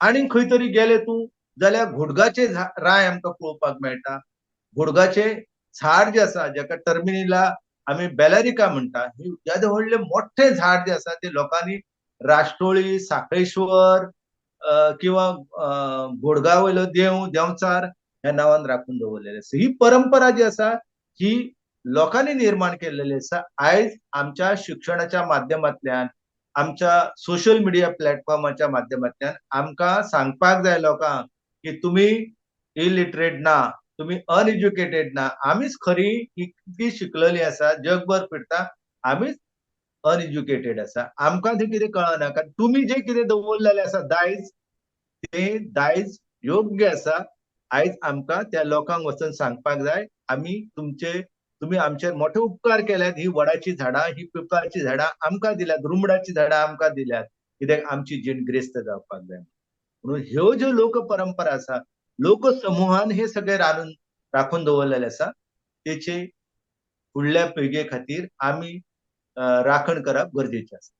आणि खंय तरी गेले तूं जाल्यार घुडगाचे राय आमकां पळोवपाक मेळटा. घुडगाचे झाड जे आसा जाका टर्मिनीला आमी बेलारिका म्हणटा, येदे व्हडले मोठे झाड जे आसा ते लोकांनी राष्ट्रोळी, साखळेश्वर किंवा घोडगा वयलो देव, देंवचार ह्या नांवान राखून दवरलेले आसा. ही परंपरा जी आसा ही लोकांनी निर्माण केलेली आसा. आयज आमच्या शिक्षणाच्या माध्यमांतल्यान, आमच्या सोशल मिडिया प्लॅटफॉर्माच्या माध्यमांतल्यान आमकां सांगपाक जाय लोकांक की तुमी इलिटरेट ना, तुमी अनएज्युकेटेड ना. आमीच खरी इतकी शिकलेली आसा, जगभर फिरता, आमीच अनएज्युकेटेड आसा. आमकां ते कितें कळना. कारण तुमी जे कितें दवरलेलें आसा दायज, ते दायज योग्य आसा. आयज आमकां त्या लोकांक वचून सांगपाक जाय आमी तुम्ही आमचेर मोठे उपकार केल्यात. ही वडाची झाडां, ही पिपळाची झाडां आमकां दिल्यात, रुमडाची झाडां आमकां दिल्यात. कित्याक आमची जीण ग्रेस्त जावपाक जाय. म्हणून ह्यो ज्यो लोक परंपरा आसा, लोकसमुहान हे सगळे राखून दवरलेले आसा. तेची फुडल्या पिळगे खातीर आमी राखण करप गरजेचें आसा.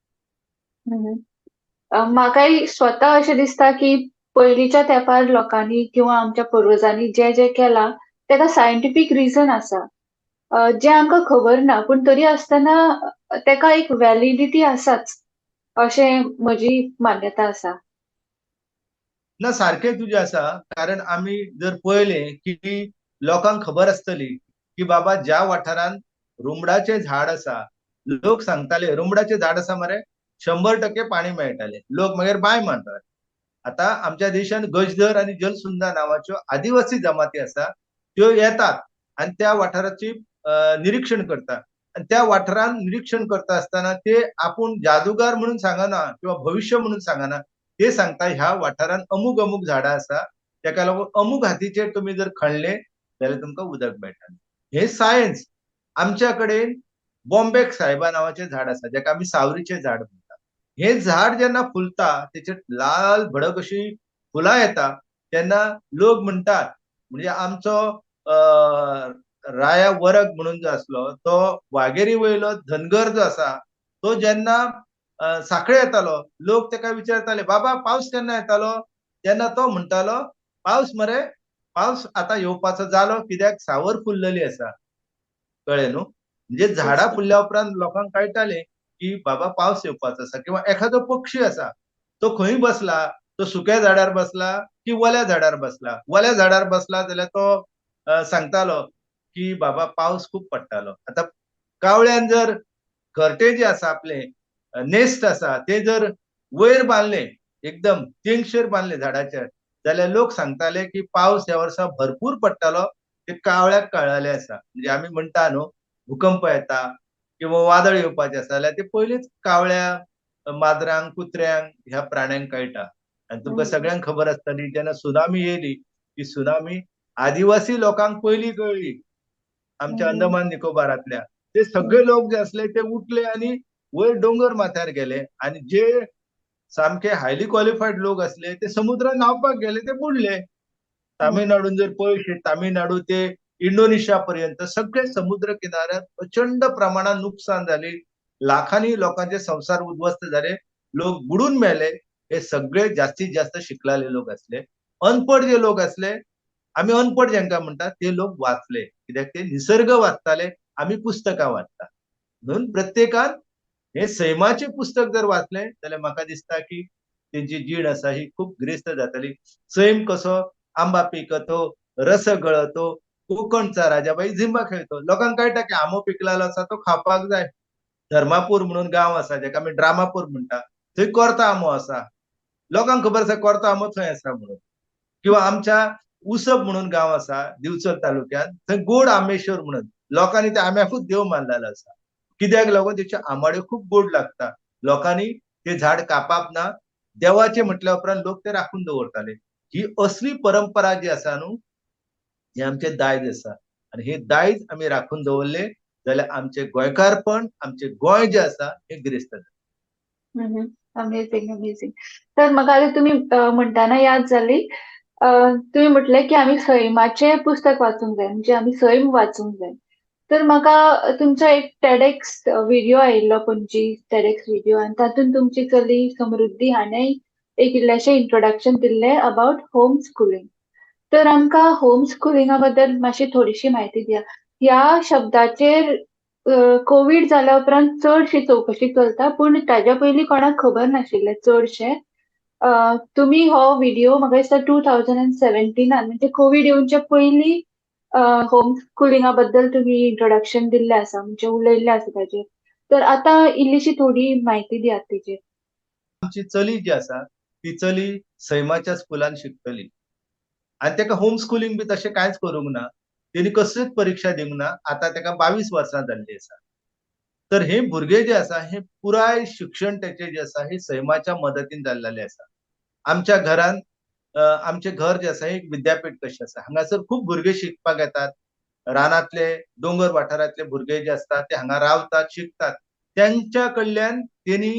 म्हाकाय स्वता अशें दिसता की पयलींच्या तेंपार लोकांनी किंवा आमच्या पुर्वजांनी जे जे केलां तेका सायंटिफीक रिझन आसा. जे आमकां खबर ना पूण तरी आसतना तेका एक व्हॅलिडिटी आसाच अशें म्हजी मान्यता आसा. ना सारखें तुजें आसा. कारण आमी जर पळयले की लोकांक खबर आसतली की बाबा ज्या वाठारांत रुमडाचें झाड आसा, लोक सांगताले रुमडाचें झाड आसा मरे 100% पाणी मेळटलें. लोक मागीर बाय मारतात. आता आमच्या देशान गजदर आणि जलसुंदा नावाच्यो आदिवासी जमाती आसा त्यो येतात आणि त्या वाठाराची निरीक्षण करतात. आणि त्या वाठारान निरीक्षण करता असताना ते आपण जादूगार म्हणून सांगना किंवा भविष्य म्हणून सांगना. ते सांगता ह्या वाठारान अमुक अमुक झाडां आसा, तेका लागून अमुक हातीचेर तुम्ही जर खणले जाल्यार तुमकां उदक मेळटा. हे सायन्स. आमच्या कडेन बॉम्बेक सायबा नावाचे झाड आसा, जेका आमी सावरीचे झाड म्हणटा. हे झाड जेन्ना फुलता, तेचेर लाल भडक अशी फुलां येता, तेन्ना लोक म्हणटात, म्हणजे आमचो राया वरग म्हणून जो आसलो, तो वाघेरी वयलो धनगर जो आसा, तो जेन्ना सांखळे येतालो, लोक तेका विचारताले, बाबा पावस केन्ना येतालो? तेन्ना तो म्हणटालो, पावस मरे, पावस आता येवपाचो जालो, कित्याक सावर फुललेली आसा. कळ्ळें न्हू? म्हणजे झाडां ओके. फुलल्या उपरांत लोकांक कळटालें, की बाबा पावस येवपाचो आसा किंवा एखादो पक्षी आसा, तो खंय बसला, तो सुक्या झाडार बसला की वल्या झाडार बसला. वल्या झाडार बसला जाल्यार तो सांगतालो, की बाबा पावस खूप पडटालो. आता कावळ्यान जर घरटे जे आसा आपले नेस्ट आसा, ते जर वयर बांदले, एकदम तेंगशेर बांदले झाडाचेर, जाल्यार लोक सांगताले, की पावस ह्या वर्सा भरपूर पडटालो. ते कावळ्याक कळालें आसा. म्हणजे आमी म्हणटा न्हू, भूकंप येता किंवा वादळ येवपाचें आसा जाल्यार ते पयलींच कावळ्यांक, माजरांक, कुत्र्यांक ह्या प्राण्यांक कळटा. आनी तुमकां हम्म. सगळ्यांक खबर आसतली जेन्ना सुनामी येयली, ती सुनामी आदिवासी लोकांक पयलीं कळ्ळी. आमच्या हम्म. अंदमान निकोबारांतल्या. ते हम्म. सगळे लोक जे असले ते उठले आणि वयर डोंगर माथ्यार गेले आणि जे सामके हायली क्वालिफाईड लोक असले ते समुद्रात न्हावपाक गेले, ते बुडले. हम्म. तामिळनाडून जर पळयशी, तामिळनाडू ते इंडोनेशिया पर्यंत सगळे समुद्र किनाऱ्यात प्रचंड प्रमाणात नुकसान झाले. लाखांनी लोकांचे संसार उद्ध्वस्त झाले. लोक बुडून मेले. हे सगळे जास्तीत जास्त शिकलेले लोक असले. अनपढ जे लोक असले, आम्ही अनपढ जेंका म्हणतात, ते लोक वाचले. कित्याक ते निसर्ग वाचताले, आम्ही पुस्तकां वाचता. म्हणून प्रत्येकान हे सैमाचे पुस्तक जर वाचले जाल्यार म्हाका दिसता की तेंची जीण आसा ही खूप गिरेस्त जातली. सैम कसो आंबा पिकतो, रस गळतो, कोकणचा राजा बाई झिम्मा खेळतो. लोकांक कळटा की आंबो पिकलेलो आसा तो खावपाक जाय. धर्मापूर म्हणून गांव आसा, जेका आमी ड्रामापूर म्हणटा. थंय कोर्ता आंबो आसा. लोकांक खबर आसा कोर्ता आंबो थंय आसा म्हणून. किंवा आमच्या उसप म्हणून गांव आसा दिवचल तालुक्यात, थंय गोड आंबेश्वर म्हणून. लोकांनी त्या आंब्याकूच देव मानलेलो आसा. कित्याक लागून तेचे आंबाड्यो खूप गोड लागता. लोकांनी ते झाड कापप ना, देवाचे म्हटल्या उपरांत लोक ते राखून दवरताले. ही असली परंपरा जी आसा न्हू, हे आमचे दायज आसा. आणि हे दायज आमी राखून दवरले जाल्यार आमचे गोंयकारपण, आमचे गोंय जे आसा हे गिरेस्त जाता. हम्म. Amazing, amazing. तर मग आता तुम्ही म्हणताना याद झाली, तुम्ही म्हटले की आम्ही सैमाचे पुस्तक वाचूंक जाय, म्हणजे आम्ही सैम वाचूंक जाय. तर म्हाका तुमचो एक टेडएक्स व्हिडिओ आयिल्लो, पणजी टेडएक्स व्हिडिओ, आणि तातूंत तुमची चली समृद्धी हाणें एक इल्लेशें इंट्रोडक्शन दिल्लें अबाउट होम स्कुलिंग. तर आमकां होम स्कुलिंगा बद्दल मातशी थोडीशी म्हायती दिया. ह्या शब्दाचेर कोविड जाल्या उपरांत चडशी चवकशी चलता, पूण ताज्या पयलीं कोणाक खबर नाशिल्लें चडशें. तुमी हो व्हिडिओ म्हाका दिसता 2017 म्हणजे कोविड येवचे पयलीं होम स्कुलिंगा बद्दल तुमी इंट्रोडक्शन दिल्लें आसा, म्हणजे उलयल्लें आसा ताचेर. तर आतां इल्लीशी थोडी म्हायती दियात तेचेर. आमची चली जी आसा, ती चली सैमाच्या स्कुलान शिकतली. आणि तेका होम स्कुलिंग बी तशें कांयच करूंक ना. तेणी कसलीच परीक्षा दिवंक ना. आता तेका 22 वर्सां जाल्ली आसा. तर हे भुरगे जे आसा, हे पुराय शिक्षण तेचे जे आसा, हे सैमाच्या मदतीन जाल्लेलें आसा. आमच्या घरान आमचे घर जे आसा, हे एक विद्यापीठ कशें आसा. हांगासर खूप भुरगे शिकपाक येतात. रानांतले, डोंगर वाठारांतले भुरगे जे असतात, ते हांगा रावतात, शिकतात. त्यांच्या कडल्यान तेणी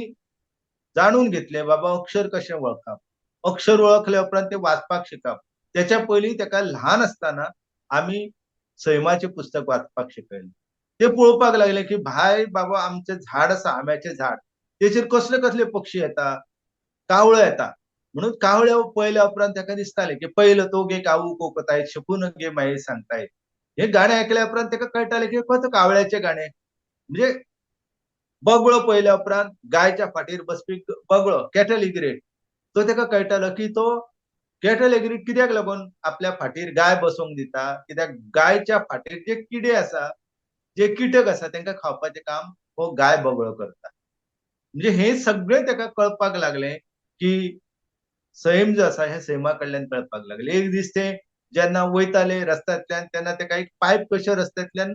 जाणून घेतले बाबा अक्षर कशें वळखप. अक्षर वळखल्या उपरांत ते वाचपाक शिकप. त्याच्या पयलीं तेका ल्हान आसतना आमी सैमाचें पुस्तक वाचपाक शिकयलें. ते पळोवपाक लागले, की भायर बाबा आमचें झाड आसा, आंब्याचें झाड. तेचेर कसले कसले पक्षी येता. कावळो येता. म्हणून कावळ्यो पळयल्या उपरांत तेका दिसतालें, की "पैल तो गे काऊ कोकतायत, शकून गे माये सांगतायत." हे गाणें ऐकल्या उपरांत तेका कळटालें, की फक्त कावळ्याचें गाणें. म्हणजे बगळो पळयल्या उपरांत गायच्या फाटीर बसपी बगळो, कॅटल इग्रेट. तो तेका कळटालो, की तो कॅटल इग्रेट कित्याक लागून आपल्या फाटीर गाय बसोंक दिता, कित्याक गायच्या फाटीर जे किडे आसा, जे कीटक आसा तांकां खावपाचें काम हो गाय बगळो करता. म्हणजे हे सगळें तेका कळपाक लागलें, की सैम जो आसा हे सैमा कडल्यान कळपाक लागले. एक दीस ते जेन्ना वयताले रस्त्यांतल्यान तेन्ना तेका एक पायप कशें रस्त्यांतल्यान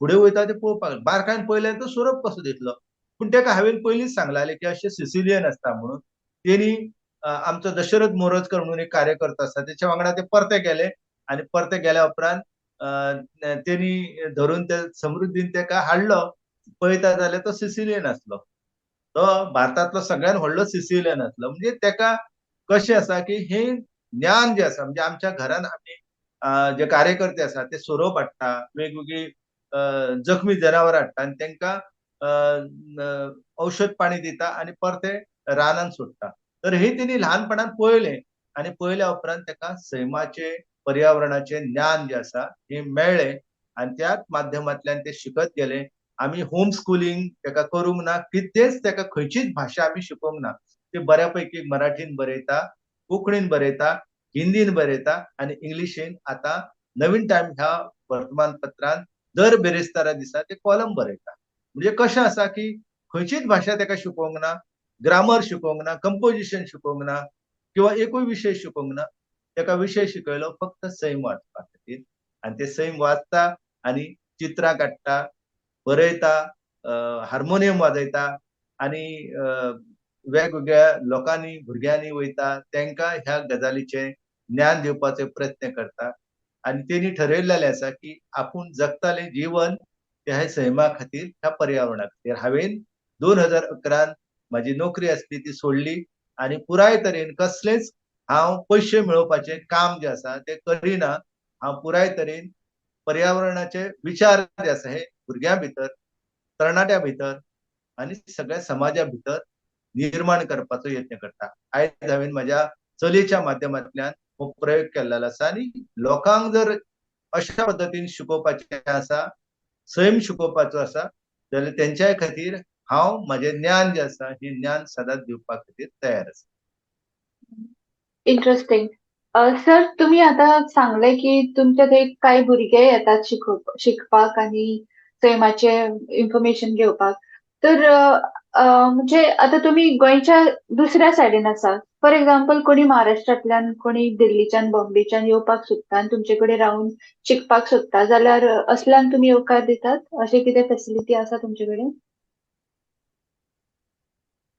फुडें वयता ते पळोवपाक लागले. बारकायन पळयलें तो सोरोप कसो दिसलो. पूण तेका हांवेन पयलींच सांगलाले की अशें सिसिलियन आसता म्हणून. तेणी आमचो दशरथ मोरजकर म्हणून एक कार्यकर्तो आसा तेच्या वांगडा ते परते गेले आनी परते गेल्या उपरांत तेणी धरून ते समृद्धीन तेका हाडलो. पळयता जाल्यार तो सिसिलियन आसलो. तो भारतांतलो सगळ्यात व्हडलो सिसिलियन आसलो. म्हणजे तेका कशें आसा की हे ज्ञान जे आसा म्हणजे आमच्या घरान आमी जे कार्यकर्ते आसा ते सोरोप हाडटा, वेगवेगळी जखमी जनावरां हाडटा आनी तेंकां औषध पाणी दिता आनी परते रानांत सोडटा. तर हे तेणी ल्हानपणान पळयलें आनी पळयल्या उपरांत तेका सैमाचे पर्यावरणाचे ज्ञान जे आसा हे मेळ्ळें आनी त्याच माध्यमांतल्यान ते शिकत गेले. आमी होम स्कुलिंग तेका करूंक ना, कितेंच तेका खंयचीच भाशा आमी शिकोवंक ना. ते बऱ्यापैकी मराठीन बरयता, कोंकणीन बरयता, हिंदीन बरयता आनी इंग्लिशीन आतां नवीन टायम ह्या वर्तमानपत्रांत दर बेरेस्तारा दिसा ते कॉलम बरयता. म्हणजे कशें आसा की खंयचीच भाशा तेका शिकोवंक ना, ग्रामर शिकोवंक ना, कंपोजिशन शिकोवंक ना किंवा एकूय विशय शिकोवंक ना. तेका विशय शिकयलो फक्त सैम वाचपा खातीर आनी ते सैम वाचता आनी चित्रां काडटा, बरयता, हार्मोनियम वाजयता आनी वेगवेगळ्या लोकांनी भुरग्यांनी वयता तेंकां ह्या गजालीचे ज्ञान दिवपाचे प्रयत्न करता आनी तेणी ठरयलेलें आसा की आपूण जगतालें जीवन ह्या सैमा खातीर ह्या पर्यावरणा खातीर. हांवेन 2011 म्हाजी नोकरी आसली ती सोडली आनी पुराय तरेन कसलेंच हांव पयशे मेळोवपाचें काम जे आसा ते करिना. हांव पुराय तरेन पर्यावरणाचे विचार जे आसा हे भुरग्यां भितर, तरणाट्यां भितर आनी सगळ्या समाजा भितर निर्माण करपाचो यत्न करता. आयज हांवेन म्हाज्या चलयेच्या माध्यमांतल्यान हो प्रयोग केल्लो आसा आनी लोकांक जर अशा पद्दतीन शिकोवपाचें आसा, सैम शिकोवपाचो आसा जाल्यार तेंच्याय खातीर हांव म्हाजें ज्ञान जें आसा हे ज्ञान सदांच दिवपा खातीर तयार आसा. इंटरेस्टिंग. सर तुम्ही आता सांगले की तुमच्या थंय कांय भुरगे येतात शिकपाक आणि सैमाचे इन्फॉर्मेशन घेवपाक. तर म्हणजे आता तुम्ही गोंयच्या दुसऱ्या सायडीन आसा. फॉर एक्झाम्पल कोणी महाराष्ट्रांतल्यान, कोणी दिल्लीच्यान, बॉम्बेच्यान येवपाक सोदता आनी तुमचे कडेन रावन शिकपाक सोदता जाल्यार असल्यांक तुमी येवकार दितात? अशें कितें फेसिलिटी आसा तुमचे कडेन?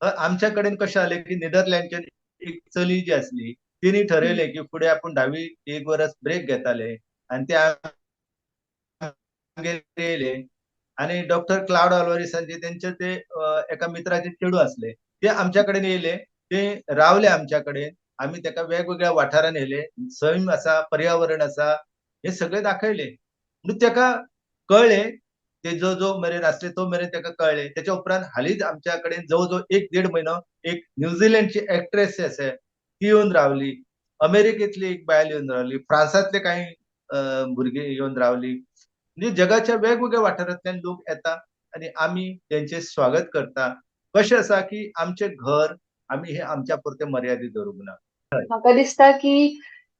आमच्या कडेन कशें जालें की नेदरलँडच्यान एक चली जी आसली तिणी हं. ठरयलें की फुडें आपूण 10वी 1 वर्स ब्रेक घेताले आनी ते आमगेर येयले आनी डॉक्टर क्लाउड आल्वारिसांचे तेंचे ते एका मित्राचे चेडूं आसले. ते आमच्या कडेन येयले. ते रावले आमच्या कडेन. आमी तेका वेगवेगळ्या वाठारांत व्हेले. सैम आसा, पर्यावरण आसा हे सगळे दाखयले. म्हणून तेका कळ्ळें ते जो मेरेन आसले तो मेरेन तेका कळ्ळें. तेच्या उपरांत हालींच आमच्या कडेन जवळ-जवळ 1-1.5 म्हयनो एक न्यूझीलंडची एक्ट्रेस आसा ती येवन रावली. अमेरिकेंतली एक बायल येवन रावली. फ्रांसांतले कांय भुरगे येवन रावली. म्हणजे जगाच्या वेगवेगळ्या वाठारांतल्यान लोक येता आनी आमी तेंचे स्वागत करता. कशें आसा की आमचें घर आमी हे आमच्या पुरते मर्यादीत दवरूंक ना. म्हाका दिसता की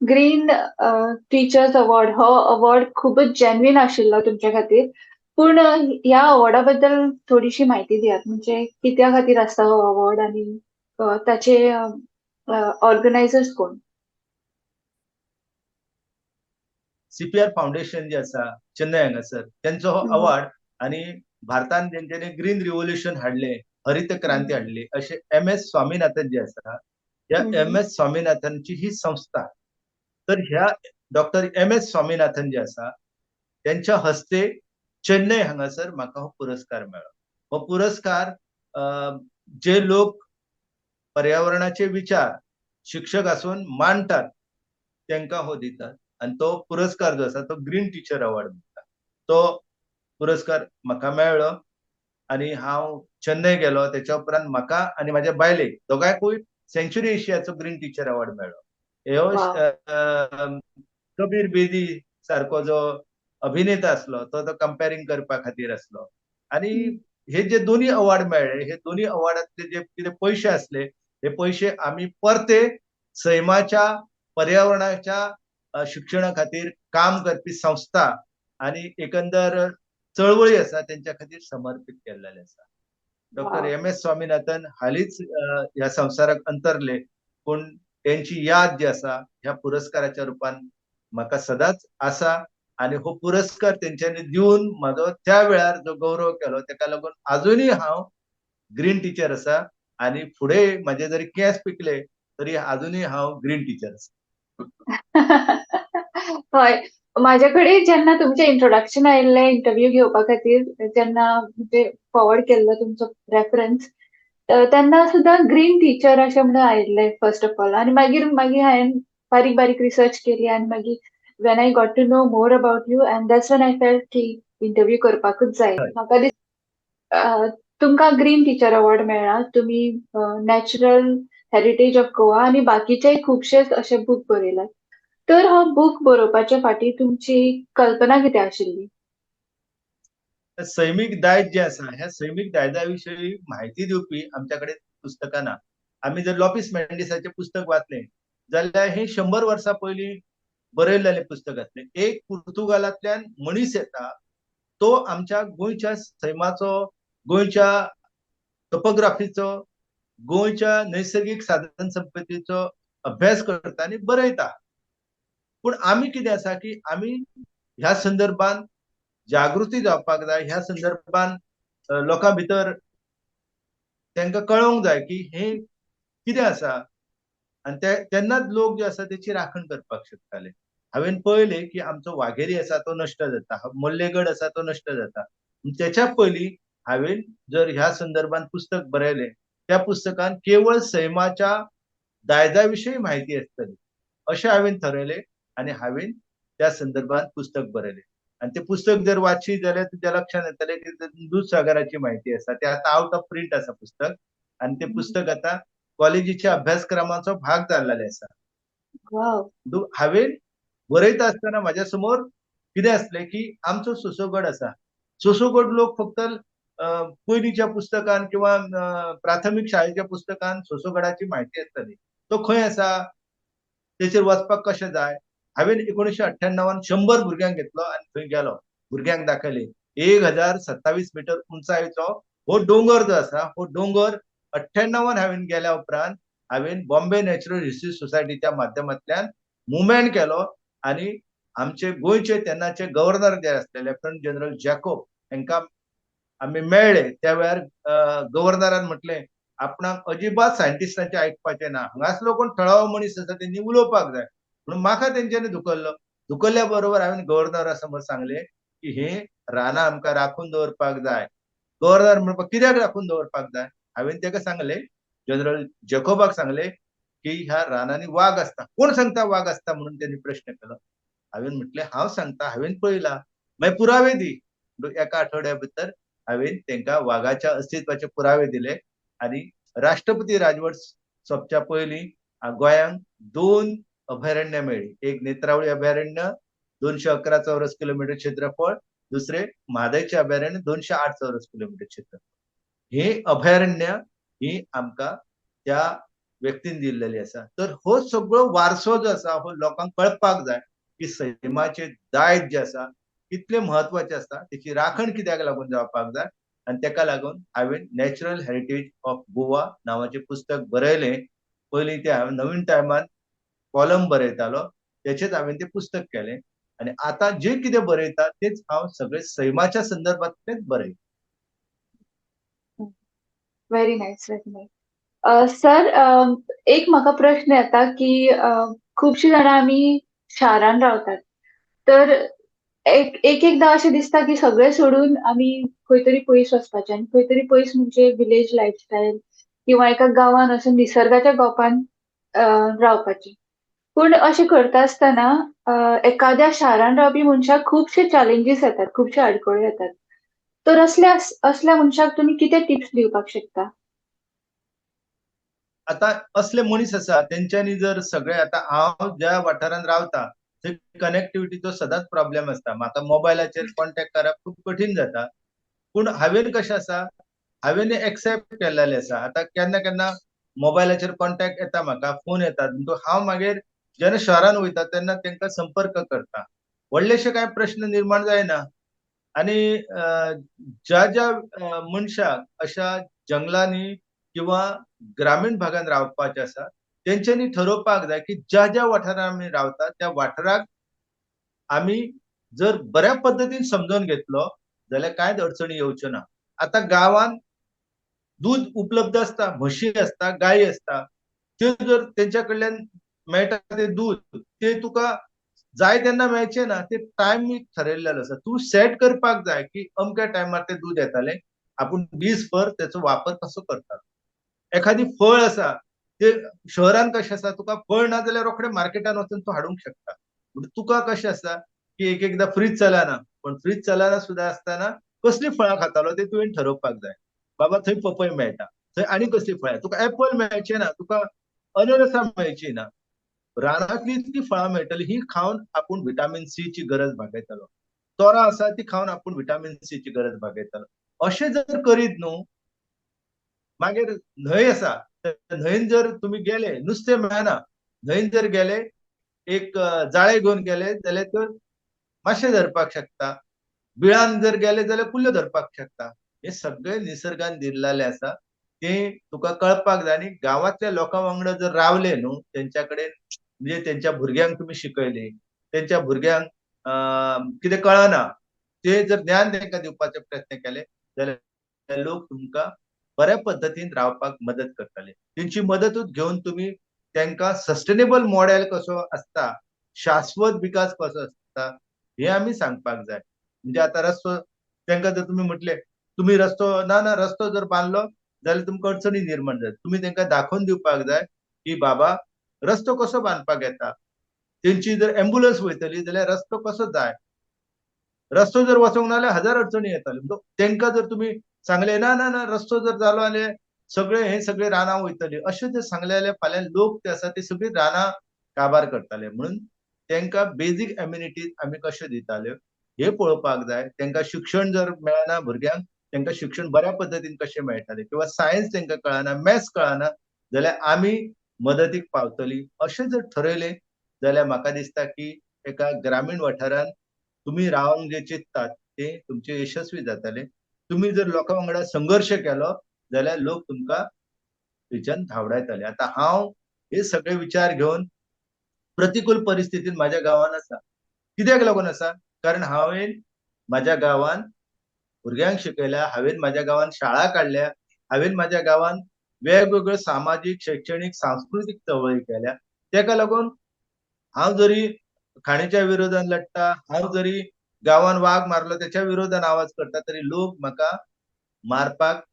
ग्रीन टीचर्स अवॉर्ड हो अवॉर्ड खूबच जेन्युइन आशिल्लो तुमच्या खातीर. पूण ह्या अवॉर्डा बद्दल थोडीशी म्हायती दियात. म्हणजे कित्या खातीर आसता हो अवॉर्ड आणि ताचे ऑर्गनायझर्स कोण? सीपीआर फाउंडेशन जे आसा चेन्नय हांगासर तेंचो हो हं, अवॉर्ड आनी भारतान जेंच्यांनी ग्रीन रिव्होल्यूशन हाडलें, हरीत क्रांती हं, हाडली अशे एम.एस. स्वामीनाथन जे आसा, ह्या हं. एम.एस. स्वामीनाथनची ही संस्था. तर ह्या डॉक्टर एम.एस. स्वामीनाथन जे आसा त्यांच्या हस्ते चेन्नय हांगासर म्हाका हो पुरस्कार मेळ्ळो. हो पुरस्कार जे लोक पर्यावरणाचे विचार शिक्षक आसून मांडटात तेंकां हो दितात आनी तो पुरस्कार जो आसा तो ग्रीन टीचर अवॉर्ड म्हणटा. तो पुरस्कार म्हाका मेळ्ळो आनी हांव चेन्नय गेलो. तेच्या उपरांत म्हाका आनी म्हाज्या बायलेक दोगांयकूय सेंच्युरी एशियाचो ग्रीन टीचर अवॉर्ड मेळ्ळो. ह्यो वाव! कबीर बेदी सारको जो अभिनेता आसलो तो कंपेरिंग करपा खातीर आसलो. आनी हं. हे जे दोन्ही अवॉर्ड मेळ्ळे हे दोन्ही अवॉर्डांतले जे कितें पयशे आसले हे पयशे आमी परते सैमाच्या पर्यावरणाच्या शिक्षणा खातीर काम करपी संस्था आनी एकंदर चळवळी आसा तेंच्या खातीर समर्पीत केल्लेले आसा. Doctor wow! एम.एस. स्वामीनाथन हालींच ह्या संवसाराक अंतरले. पूण त्यांची याद जी आसा ह्या पुरस्काराच्या रुपान म्हाका सदांच आसा आणि हो पुरस्कार तेंच्यांनी दिवन म्हाजो त्या वेळार जो गौरव केलो तेका लागून अजूनही हांव ग्रीन टीचर आसा आणि फुडें म्हाजे जरी केंस पिकले तरी अजूनही हांव ग्रीन टीचर आसा. हय. माझ्याकडे जेन्ना तुमचें इंट्रोडक्शन आयिल्लें इंटरव्यू घेवपा खातीर जेन्ना म्हणजे फॉरवर्ड केल्लो तुमचो रेफरन्स तेन्ना सुद्दां ग्रीन टीचर अशें म्हणून आयिल्लें फर्स्ट ऑफ ऑल आनी मागीर मागीर हांवें बारीक बारीक रिसर्च केली आनी मागीर when I got to know more about you and that's when I felt की इंटरव्यू करपाकूच जाय. हय. म्हाका तुमकां ग्रीन टीचर अवॉर्ड मेळ्ळा. तुमी नॅचरल हेरिटेज ऑफ गोवा आनी बाकीचेय खुबशे अशे बूक बरयल्यात. तर हो बूक बरोवपाचे फाटीं तुमची कल्पना कितें आशिल्ली? सैमीक दायज जे आसा ह्या सैमीक दायजा विशयी म्हायती दिवपी आमच्याकडे पुस्तकां ना. आमी जर लॉपिस मेंडिसाचें पुस्तक वाचलें जाल्यार हे 100 वर्सां पयलीं बरयलेलें पुस्तक आसलें. एक पुर्तुगालांतल्यान मनीस येता तो आमच्या गोंयच्या सैमाचो, गोंयच्या टोपोग्राफीचो, गोंयच्या नैसर्गिक साधन संपत्तीचो अभ्यास करता आनी बरयता. पूण आमी कितें आसा की आमी ह्या संदर्भान जागृती जावपाक जाय. ह्या संदर्भान लोकां भितर तांकां कळोवंक जाय की हे कितें आसा आनी तेन्नाच लोक जे आसा तेची राखण करपाक शकताले. हांवेन पळयलें की आमचो वाघेरी आसा तो नश्ट जाता, मल्लेगड आसा तो नश्ट जाता. तेच्या पयलीं हांवेन जर ह्या संदर्भान पुस्तक बरयलें त्या पुस्तकान केवळ सैमाच्या दायजा विशयी म्हायती आसतली अशें हांवेन थारायलें आनी हांवेन त्या संदर्भात पुस्तक बरयलें. आणि ते पुस्तक जर वाचशीत जाल्यार तुज्या लक्षात येतलें की दूधसागराची म्हायती आसा. ते आतां आउट ऑफ प्रिंट आसा पुस्तक आणि ते पुस्तक आतां कॉलेजीच्या अभ्यासक्रमाचो भाग जाल्लेले आसा. वाव. हांवेन बरयता आसतना म्हाज्या समोर कितें आसलें की आमचो सोसोगड आसा. सोसोगड लोक फक्त पयलींच्या पुस्तकान किंवा प्राथमीक शाळेच्या पुस्तकान सोसोगडाची म्हायती आसतली. तो खंय आसा? तेचेर वचपाक कशें जाय? हांवेन 1998 100 भुरग्यांक घेतलो आनी थंय गेलो. भुरग्यांक दाखयलें. 1027 मीटर उंचायेचो हो डोंगर जो आसा, हो डोंगर 98 हांवेन गेल्या उपरांत हांवेन बॉम्बे नॅचरल हिस्ट्री सोसायटीच्या माध्यमांतल्यान मुवमेंट केलो आनी आमचे गोंयचे तेन्नाचे गव्हर्नर जे आसले लेफ्टनंट जनरल जॅकोब हांकां आमी मेळ्ळे. त्या वेळार गव्हर्नरान म्हटलें आपणाक अजिबात सायंटिस्टांचें आयकपाचें ना. हांगासलो कोण थळावो मनीस आसा तेंनी उलोवपाक जाय. म्हणून म्हाका तेंच्यांनी धुकल्लो. धुकल्ल्या बरोबर हांवेन गव्हर्नरा समोर सांगलें की हे रानां आमकां राखून दवरपाक जाय. गव्हर्नर म्हणपाक कित्याक राखून दवरपाक जाय? हांवेन ताका सांगलें, जनरल जॅकोबाक सांगलें की ह्या रानांनी वाग आसता. कोण सांगता वाग आसता म्हणून त्यांनी प्रश्न केलो. हांवेन म्हटलें हांव सांगता, हांवेन पळयला. मागीर पुरावे दी. एका आठवड्या भितर हांवेन तांकां वागाच्या अस्तित्वाचे पुरावे दिले आनी राष्ट्रपती राजवट सोंपच्या पयलीं गोंयांक 2 अभयारण्यां मेळ्ळी. एक नेत्रावळी अभयारण्य 211 चौरस किलोमीटर क्षेत्रफळ, दुसरे म्हादयचे अभयारण्य 208 चौरस किलोमीटर क्षेत्रफळ. हे अभयारण्य ही आमकां त्या व्यक्तीन दिल्लेली आसा. तर हो सगळो वारसो जो आसा हो लोकांक कळपाक जाय की सैमाचे दायज जे आसा कितले म्हत्वाचे आसता, तेची राखण कित्याक लागून जावपाक जाय आनी तेका लागून हांवेन नॅचरल हेरिटेज ऑफ गोवा नांवाचें पुस्तक बरयलें. पयलीं तें हांवें नवीन टायमान कॉलम बरयतालो, तेचेंच हांवेन तें पुस्तक केलें आनी आतां जें कितें बरयता तेच हांव सगळें सैमाच्या संदर्भांतलेंच बरयता. Very nice, very nice. Sir एक म्हाका प्रश्न येता की खुबशीं जाणां आमी शारान रावतात. तर एकदां अशें दिसता की सगळें सोडून आमी खंय तरी पयस वचपाचें आनी खंय तरी पयस म्हणजे विलेज लायफस्टायल किंवा एका गांवांत वचून निसर्गाच्या गोपान रावपाचें. पूण अशें करता आसतना एखाद्या शारान रावपी मनशाक खुबशे चॅलेंजीस येतात, खुबशे आडखळी येतात. तर असल्या मनशाक तुमी कितें टिप्स दिवपाक शकता? आता असले मनीस आसा तेंच्यांनी जर सगळे आता हांव ज्या वाठारांत रावता थंय कनेक्टिविटीचो सदांच प्रॉब्लेम आसता. म्हाका मोबायलाचेर कॉन्टॅक्ट करप खूब कठीण जाता. पूण हांवेन कशें आसा, हांवेन एक्सेप्ट केल्लेलें आसा. आतां केन्ना केन्ना मोबायलाचेर कॉन्टॅक्ट येता म्हाका, फोन येतात. म्हणटूच हांव मागीर जेन्ना शहरान वयता तेन्ना तांकां संपर्क करता. व्हडलेशे कांय प्रश्न निर्माण जायना. आणि ज्या ज्या मनशाक अशा जंगलांनी किंवा ग्रामीण भागात रावपाचें आसा तेंच्यांनी ठरोवपाक जाय की ज्या ज्या वाठारांत आमी रावता त्या वाठाराक आमी जर बऱ्या पद्दतीन समजून घेतलो जाल्यार कांयच अडचणी येवच्यो ना. आता गांवांत दूध उपलब्ध असता, म्हशी असता, गायी असता. त्यो जर तेंच्या कडल्यान मेळटा तें दूध ते तुका जाय तेन्ना मेळचें ना. ते टायम एक ठरयल्लेलो आसा. तूं सेट करपाक जाय की अमक्या टायमार तें दूध येतालें. आपूण दीसभर तेचो वापर कसो करता. एखादी फळ आसा, ते शहरांत कशें आसा तुका फळ ना जाल्यार रोखडें मार्केटांत वचून तूं हाडूंक शकता. पूण तुका कशें आसा की एक एकदां फ्रीज चलना. पण फ्रीज चलना सुद्दां आसतना कसलीं फळां खातालो तें तुवें ठरोवपाक जाय. बाबा थंय पपय मेळटा. थंय आनी कसलीं फळां. तुका एपल मेळचें ना, तुका अननसां मेळचीं ना. रानांतलीं इतलीं फळां मेळटलीं, ही खावन आपूण व्हिटॅमिन सी ची गरज भागयतलो. तोरां आसा तीं खावन आपूण व्हिटॅमिन सी ची गरज भागयतलो. अशें जर करीत न्हू मागीर न्हंय आसा, न्हंयेन जर तुमी गेले, नुस्तें मेळना. न्हंयेन जर गेले, एक जाळे घेवन गेले जाल्यार तर माशे धरपाक शकता. बिळान जर गेले जाल्यार कुल्ल्यो धरपाक शकता. हे सगळे निसर्गान दिल्लेले आसा. ते तुका कळपाक जाय आनी गांवांतल्या लोकां वांगडा जर रावले न्हू, तेंच्या कडेन म्हणजे तेंच्या भुरग्यांक तुमी शिकयली, तेंच्या भुरग्यांक कितें कळना, ते जर ज्ञान तेंका दिवपाचे प्रयत्न केले जाल्यार लोक तुमकां बऱ्या पद्दतीन रावपाक मदत करतले. तेंची मदतूच घेवन तुमी तेंकां सस्टेनेबल मॉडेल कसो आसता, शाश्वत विकास कसो आसता, हे आमी सांगपाक जाय. म्हणजे आता रस्तो तेंका जर तुमी म्हटले, तुमी रस्तो ना रस्तो जर बांदलो जाल्यार तुमकां अडचणी निर्माण जाता. तुमी तेंकां दाखोवन दिवपाक जाय की बाबा रस्तो कसो बांदपाक येता. तेंची जर एम्ब्युलन्स वयतली जाल्यार रस्तो कसो जाय. रस्तो जर वचोंक ना जाल्यार हजार अडचणी येताल्यो. म्हणटक तेंकां जर तुमी सांगले ना रस्तो जर जालो जाल्यार हे सगळे रानां वयतलीं. अशें जर सांगलें जाल्यार फाल्यां लोक जे आसा ते सगळीं रानां काबार करताले. म्हणून तेंकां बेसीक एम्युनिटीज आमी कश्यो दिताल्यो हे पळोवपाक जाय. तेंकां शिक्षण जर मेळना भुरग्यांक, तेंकां शिक्षण बऱ्या पद्दतीन कशें मेळटलें किंवा सायन्स तेंकां कळना, मॅथ्स कळना जाल्यार आमी मदतीक पावतलीं. अशें जर ठरयलें जाल्यार म्हाका दिसता की एका ग्रामीण वाठारांत तुमी रावंक जे चिंततात ते तुमचे यशस्वी जातले. तुमी जर लोकां वांगडा संघर्श केलो जाल्यार लोक तुमकां थंयच्यान धांवडायतले. आतां हांव हे सगळे विचार घेवन प्रतिकूल परिस्थितीन म्हाज्या गांवांत आसा. कित्याक लागून आसा? कारण हांवेन म्हाज्या गांवांत भुरग्यांक शिकयल्या, हांवेन म्हाज्या गांवांत शाळा काडल्या, हांवेन म्हाज्या गांवांत वेगवेगळ्यो सामाजीक, शैक्षणीक, सांस्कृतीक चळवळी केल्या. तेका लागून हांव जरी खाणेच्या विरोधात लढटा, हांव जरी गांवांत वाघ मारलो त्याच्या विरोधात आवाज करता तरी लोक म्हाका मारपाक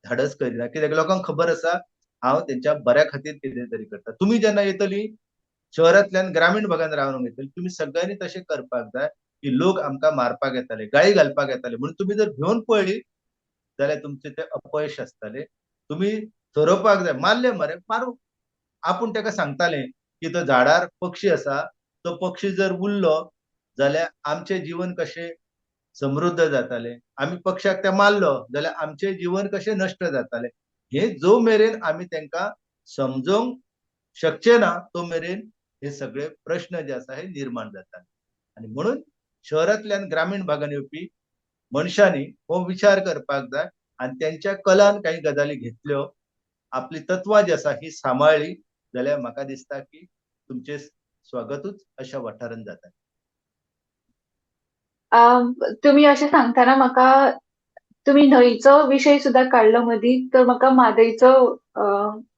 धाडस करिना. कित्याक लोकांक खबर आसा हांव तेंच्या बऱ्या खातीर कितें तरी करता. तुमी जेन्ना येतलीं शहरांतल्यान ग्रामीण भागांत रावंक येतलीं, तुमी सगळ्यांनी तशें करपाक जाय की लोक आमकां मारपाक येताले, गाळी घालपाक येताले. म्हणून तुमी जर भिवून पळयलीं जाल्यार तुमचें तें अपयश आसतलें. तुमी थरोवपाक जाय. मारले मरे मारूं. आपूण तेका सांगताले की तो झाडार पक्षी आसा, तो पक्षी जर उरलो जाल्यार आमचें जीवन कशें समृद्ध जातालें. आमी पक्षाक ते मारलो जाल्यार आमचें जीवन कशें नश्ट जातालें. हे जो मेरेन आमी तेंकां समजोवंक शकचे ना तो मेरेन हे सगळे प्रश्न जे आसा हे निर्माण जातात. आनी म्हणून शहरांतल्यान ग्रामीण भागांत येवपी मनशांनी हो विचार करपाक जाय आनी तेंच्या कलान काही गजाली घेतल्यो, आपली तत्वां जी आसा ही सांबाळ्ळी जाल्यार म्हाका दिसता की तुमचें स्वागतूच अशा वाठारांत जाता. तुम्ही अशें सांगतना म्हाका तुम्ही न्हंयचो विशय सुद्दां काडलो मदीं, तर म्हाका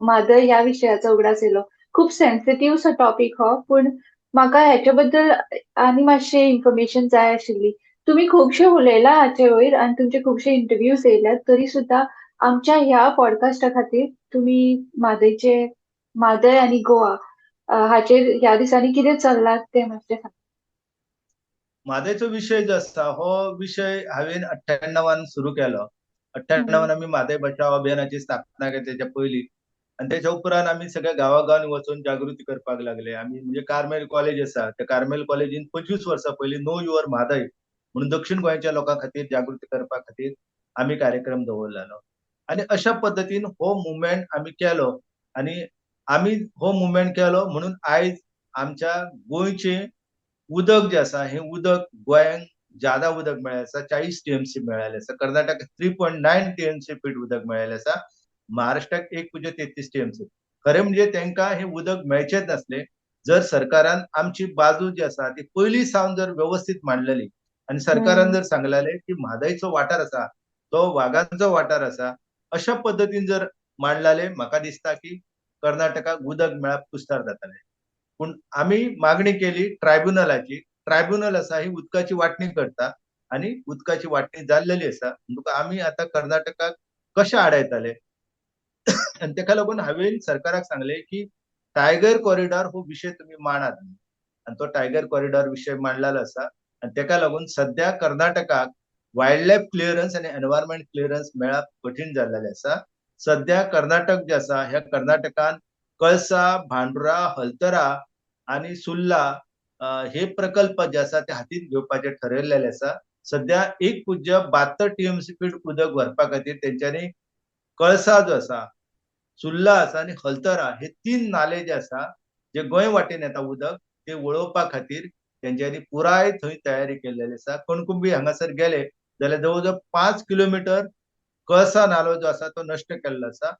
म्हादय ह्या विशयाचो उगडास येयलो. खूब सेन्सिटीव सो टॉपीक हो, पूण म्हाका हेचे बद्दल आनी मातशें इन्फॉर्मेशन जाय आशिल्ली. तुमी खुबशे उलयला हाचे वयर आनी तुमचे खुबशे इंटरव्यूज येयल्यात, तरी सुद्दां आमच्या ह्या पॉडकास्टा खातीर तुमी म्हादय आनी गोवा हाचेर ह्या दिसांनी कितें चल्लां तें मातशें सांग. म्हादयचो विशय जो आसा हो विशय हांवेन 98 सुरू केलो. हम्म. 98 आमी म्हादय बचाव अभियानाची स्थापना केली तेच्या पयलीं आनी तेच्या उपरांत आमी सगळ्या गांवागांवांनी वचून जागृती करपाक लागले. आमी म्हणजे कार्मेल कॉलेज आसा, त्या कार्मेल कॉलेजीन 25 वर्सां पयलीं नो युअर म्हादय म्हणून दक्षिण गोंयच्या लोकां खातीर जागृती करपा खातीर आमी कार्यक्रम दवरलेलो. आनी अशा पद्दतीन हो मुवमेंट आमी केलो आनी आमी हो मुवमेंट केलो म्हणून आयज आमच्या गोंयचें उदक जे आसा हे उदक गोंयांक ज्यादा उदक मेळ्ळें आसा. 40 टीएमसी मेळ्ळेलें आसा. कर्नाटक 3.9 टीएमसी पीठ उदक मेळ्ळेलें आसा. महाराष्ट्राक 1.33 टीएमसी. खरे म्हणजे त्यांना हे उदक मेळचेच नसले जर सरकारान आमची बाजू जी आसा ती पयलीं सावन जर व्यवस्थित मांडलेली आणि सरकारान जर सांगलेले की म्हादयचो वाठार आसा तो वाघांचो वाठार आसा अशा पद्दतीन जर मांडलेले म्हाका दिसता की कर्नाटकाक उदक मेळप कुस्तार जाताले. पूण आम्ही मागणी केली ट्रायब्युनलाची. ट्रायब्युनल आसा ही उदकाची वांटणी करता आणि उदकाची वांटणी जाल्लेली आसा. म्हणटूक आम्ही आता कर्नाटकाक कशे आडयताले आणि ताका लागून हांवेन सरकाराक सांगले की टायगर कॉरिडॉर हो विषय तुम्ही मांडात आणि तो टायगर कॉरिडॉर विषय मांडलेलो आसा आणि ताका लागून सध्या कर्नाटकाक वायल्ड लायफ क्लिअरन्स आणि एन्व्हायरमेंट क्लिअरन्स मेळप कठीण जाल्लेले आसा. सध्या कर्नाटक जे आसा ह्या कर्नाटकान कळसा, भांडुरा, हलतरा आणि सुल्ला हे प्रकल्प जे आसा ते हातीत घेवपाचे ठरयल्लेले आसा. सध्या एक पुज्य 72 टीएमसी फीट उदक भरपा खातीर तेंच्यांनी कळसा जो आसा, सुल्ला आसा आणि हलतरा हे 3 नाले जे आसा, जे गोंय वाटेन येता उदक, ते वळोवपा खातीर तेंच्यांनी पुराय थंय तयारी केल्लेली आसा. कणकुंबी हांगासर गेले जाल्यार जवळ-जवळ 5 किलोमीटर कळसा नालो जो आसा तो नश्ट केल्लो आसा.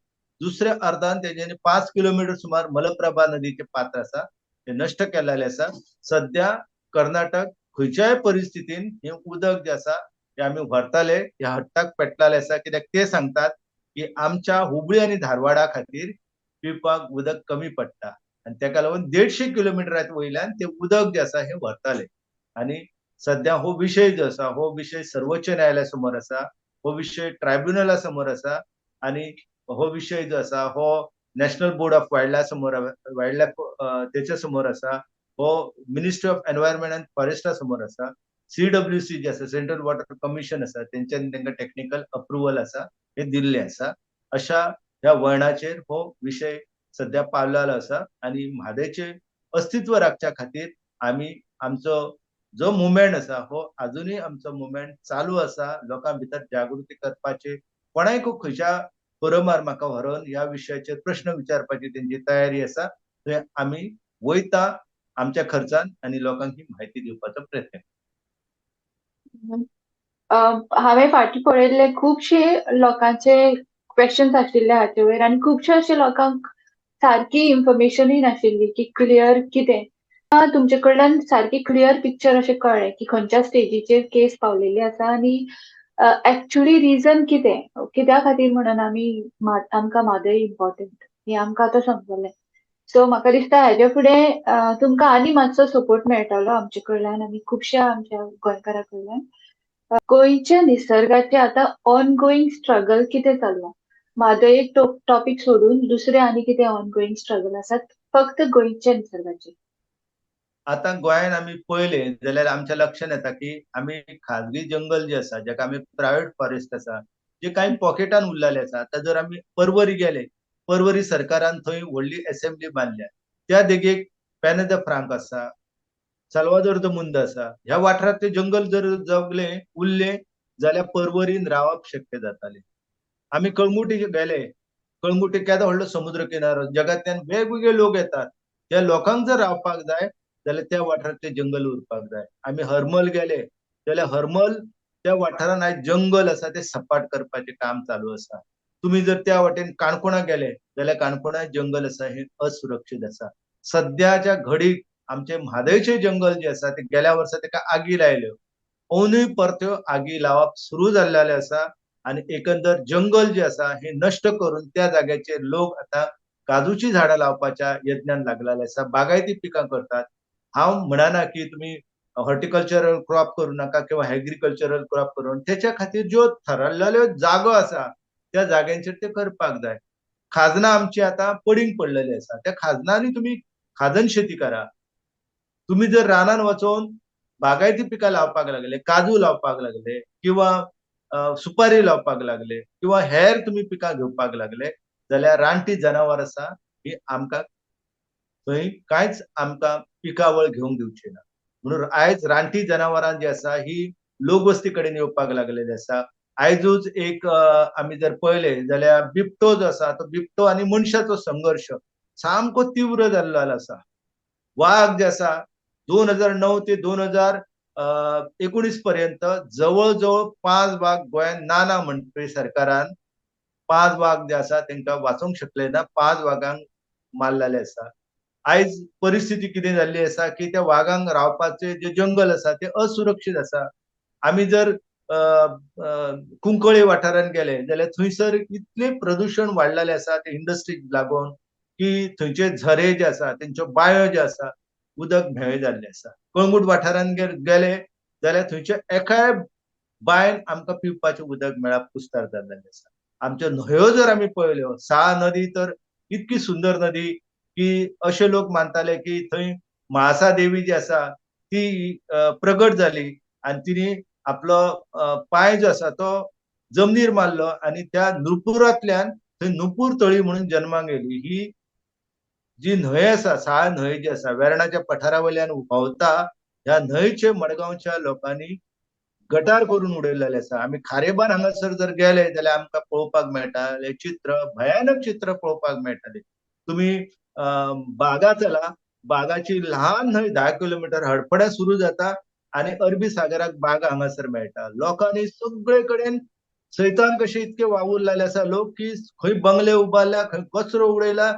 दुसऱ्या अर्दान तेंच्यांनी 5 किलोमीटर सुमार मलप्रभा नदीचें पात्र आसा, ते नश्ट केल्लेले आसा. सध्या कर्नाटक खंयच्याय परिस्थितीन हे उदक जे आसा ते आमी व्हरताले, ह्या हट्टाक पेटलेले आसा. कित्याक ते सांगतात की आमच्या हुबळी आणि धारवाडा खातीर पिवपाक उदक कमी पडटा आणि ताका लागून 150 किलोमिटराच्या वयल्यान ते उदक जे आसा हे व्हरताले आणि सध्या हो विषय जो आसा हो विषय सर्वोच्च न्यायालया समोर आसा. हो विषय ट्रायब्युनला समोर आसा आणि हो विषय जो आसा हो national board of wild life समोर वायल्ड लायफ तेच्या समोर आसा. हो ministry of environment and Foresta समोर आसा. CWC जे आसा सेंट्रल वॉटर कमिशन आसा तेंच्यानी तांकां टेक्निकल अप्रुव्हल आसा हे दिल्ले आसा. अशा ह्या वळणाचेर हो विषय सध्या पावलेलो आसा आणि म्हादयचे अस्तित्व राखच्या खातीर आमी आमचो जो मुवमेंट आसा हो अजूनही आमचो मुवमेंट चालू आसा. लोकां भितर जागृती करपाची कोणाय खंयच्या फोरमार म्हाका व्हरोन ह्या विशयाचेर प्रश्न विचारपाची तेंची तयारी आसा. थंय आमी वयता आमच्या खर्चान आणि लोकांक ही म्हायती दिवपाचो प्रयत्न करता. हांवें फाटीं पळयल्ले खुबशे लोकांचे क्वेशन्स आशिल्ले हाचे वयर आनी खुबशे अशे लोकांक सारकी इन्फॉर्मेशनूय नाशिल्ली की क्लियर कितें. तुमचे कडल्यान सारकी क्लियर पिक्चर अशें कळ्ळें की खंयच्या स्टेजीचेर केस पावलेली आसा आनी एक्चुअली रिझन कितें, कित्या खातीर म्हणून आमकां म्हादय इम्पॉर्टंट हें आमकां आतां समजलें. सो म्हाका दिसता हेजे फुडें तुमकां आनी मातसो सपोर्ट मेळटलो आमचे कडल्यान आनी खुबश्या आमच्या गोंयकारां कडल्यान. गोंयच्या निसर्गाचे आता ऑन गोईंग स्ट्रगल कितें चल्ला? म्हादय एक टॉपिक सोडून दुसरे आनी कितें ऑन गोईंग स्ट्रगल आसात फक्त गोंयच्या निसर्गाचे? आता गोंयान आमी पळयले जाल्यार आमच्या लक्षान येता की आमी खाजगी जंगल जे आसा जाका आमी प्रायव्हेट फॉरेस्ट आसा जे काही पॉकेटान उरलेले आसा. आता जर आमी पर्वरी गेले, पर्वरी सरकारान थंय व्हडली असेंब्ली बांदल्या. त्या देगेक पेन द फ्रांक आसा, साल्वादोर द मुंद आसा. ह्या वाठारांतले जंगल जर जगले उरले जाल्यार पर्वरीन रावप शक्य जातालें. आमी कळंगुटी गेले, कळंगुटी केदो व्हडलो समुद्र किनारो जगांतल्यान वेगवेगळे लोक येतात. त्या लोकांक जर रावपाक जाय जाल्यार त्या वाठारांतले जंगल उरपाक जाय. आमी हरमल गेले जाल्यार हरमल त्या वाठारान आयज जंगल आसा ते सपाट करपाचें काम चालू आसा. तुम्ही जर त्या वाटेन काणकोणा गेले जाल्यार काणकोणा जंगल आसा हे असुरक्षीत आसा. सद्याच्या घडीक आमचे म्हादयचे जंगल जे आसा ते गेल्या वर्सा ताका आगी लायल्यो. अंदूय परत्यो आगी लावप सुरू जाल्लेले आसा आणि एकंदर जंगल जे आसा हे नष्ट करून त्या जाग्याचेर लोक आता काजूची झाडां लावपाच्या यत्नान लागलेले आसा. बागायती पिकां करतात. हांव म्हणना की तुम्ही हॉर्टिकल्चरल क्रॉप करू नाका किंवा एग्रीकल्चरल क्रॉप करून त्याच्या खातीर ज्यो थारायल्ल्यो जागो आसा त्या जाग्यांचेर ते करपाक जाय. खाजणां आमची आता पडींग पडलेली आसा. त्या खाजणांनी तुम्ही खाजन शेती करा. तुम्ही जर रानान वचोन बागायती पिकां लावपाक लागले, काजू लावपाक लागले किंवा सुपारी लावपाक लागले किंवा हेर तुम्ही पिकां घेवपाक लागले जाल्यार रानटी जनावर आसा ही आमकां थंय कांयच आमकां पिकावळ घेवंक दिवची ना. म्हणून आयज रानटी जनावरां जी आसा ही लोकवस्ती कडेन येवपाक लागलेली आसा. आयजूच एक आमी जर पळयले जाल्यार बिबटो जो आसा तो बिबटो आनी मनशाचो संघर्श सामको तीव्र जाल्लो आसा. वाघ जे आसा 2009 ते 2019 पर्यंत जवळ-जवळ 5 वाघ गोंयान ना म्हणटरी सरकारान 5 वाघ जे आसा तांकां वाचोवंक शकले ना. 5 वाघांक मारलेले आसा. आयज परिस्थिती कितें जाल्ली आसा की त्या वाघांक रावपाचे जे जंगल आसा ते असुरक्षीत आसा. आमी जर अ, अ, कुंकळे वाठारांत गेले जाल्यार थंयसर इतले प्रदूषण वाडलेले आसा ते इंडस्ट्रीक लागून की थंयचे झरे जे आसा तेंच्यो बांयो जे आसा उदक भेळे जाल्ले आसा. कळंगूट वाठारांत गेले जाल्यार थंयच्या एकाय बांयन आमकां पिवपाचें उदक मेळप कुस्तार जाल्लेलें आसा. आमच्यो न्हंयो जर आमी पळयल्यो, साळ नदी तर इतकी सुंदर नदी की अशे लोक मानताले की थंय म्हाळसा देवी जी आसा ती प्रगट जाली आनी तिने आपलो पांय जो आसा तो जमनीर मारलो आनी त्या नुपुरांतल्यान थंय नुपूर तळी म्हणून जल्माक येयली. ही जी न्हंय आसा, साळ न्हंय जी आसा वेर्णाच्या पठारा वयल्यान व्हांवता, ह्या न्हंयचे मडगांवच्या लोकांनी गटार करून उडयलेले आसा. आमी खारेबार हांगासर जर गेले जाल्यार आमकां पळोवपाक मेळटा चित्र, भयानक चित्र पळोवपाक मेळटले. तुमी बागा चला, बागाची ल्हान न्हंय 10 किलोमीटर हडपड्या सुरू जाता आनी अरबी सागराक बागा हांगासर मेळटा. लोकांनी सगळे कडेन सैतान कशे इतके वावुरलेले आसा लोक की खंय बंगले उबारल्या, खंय कचरो उडयला,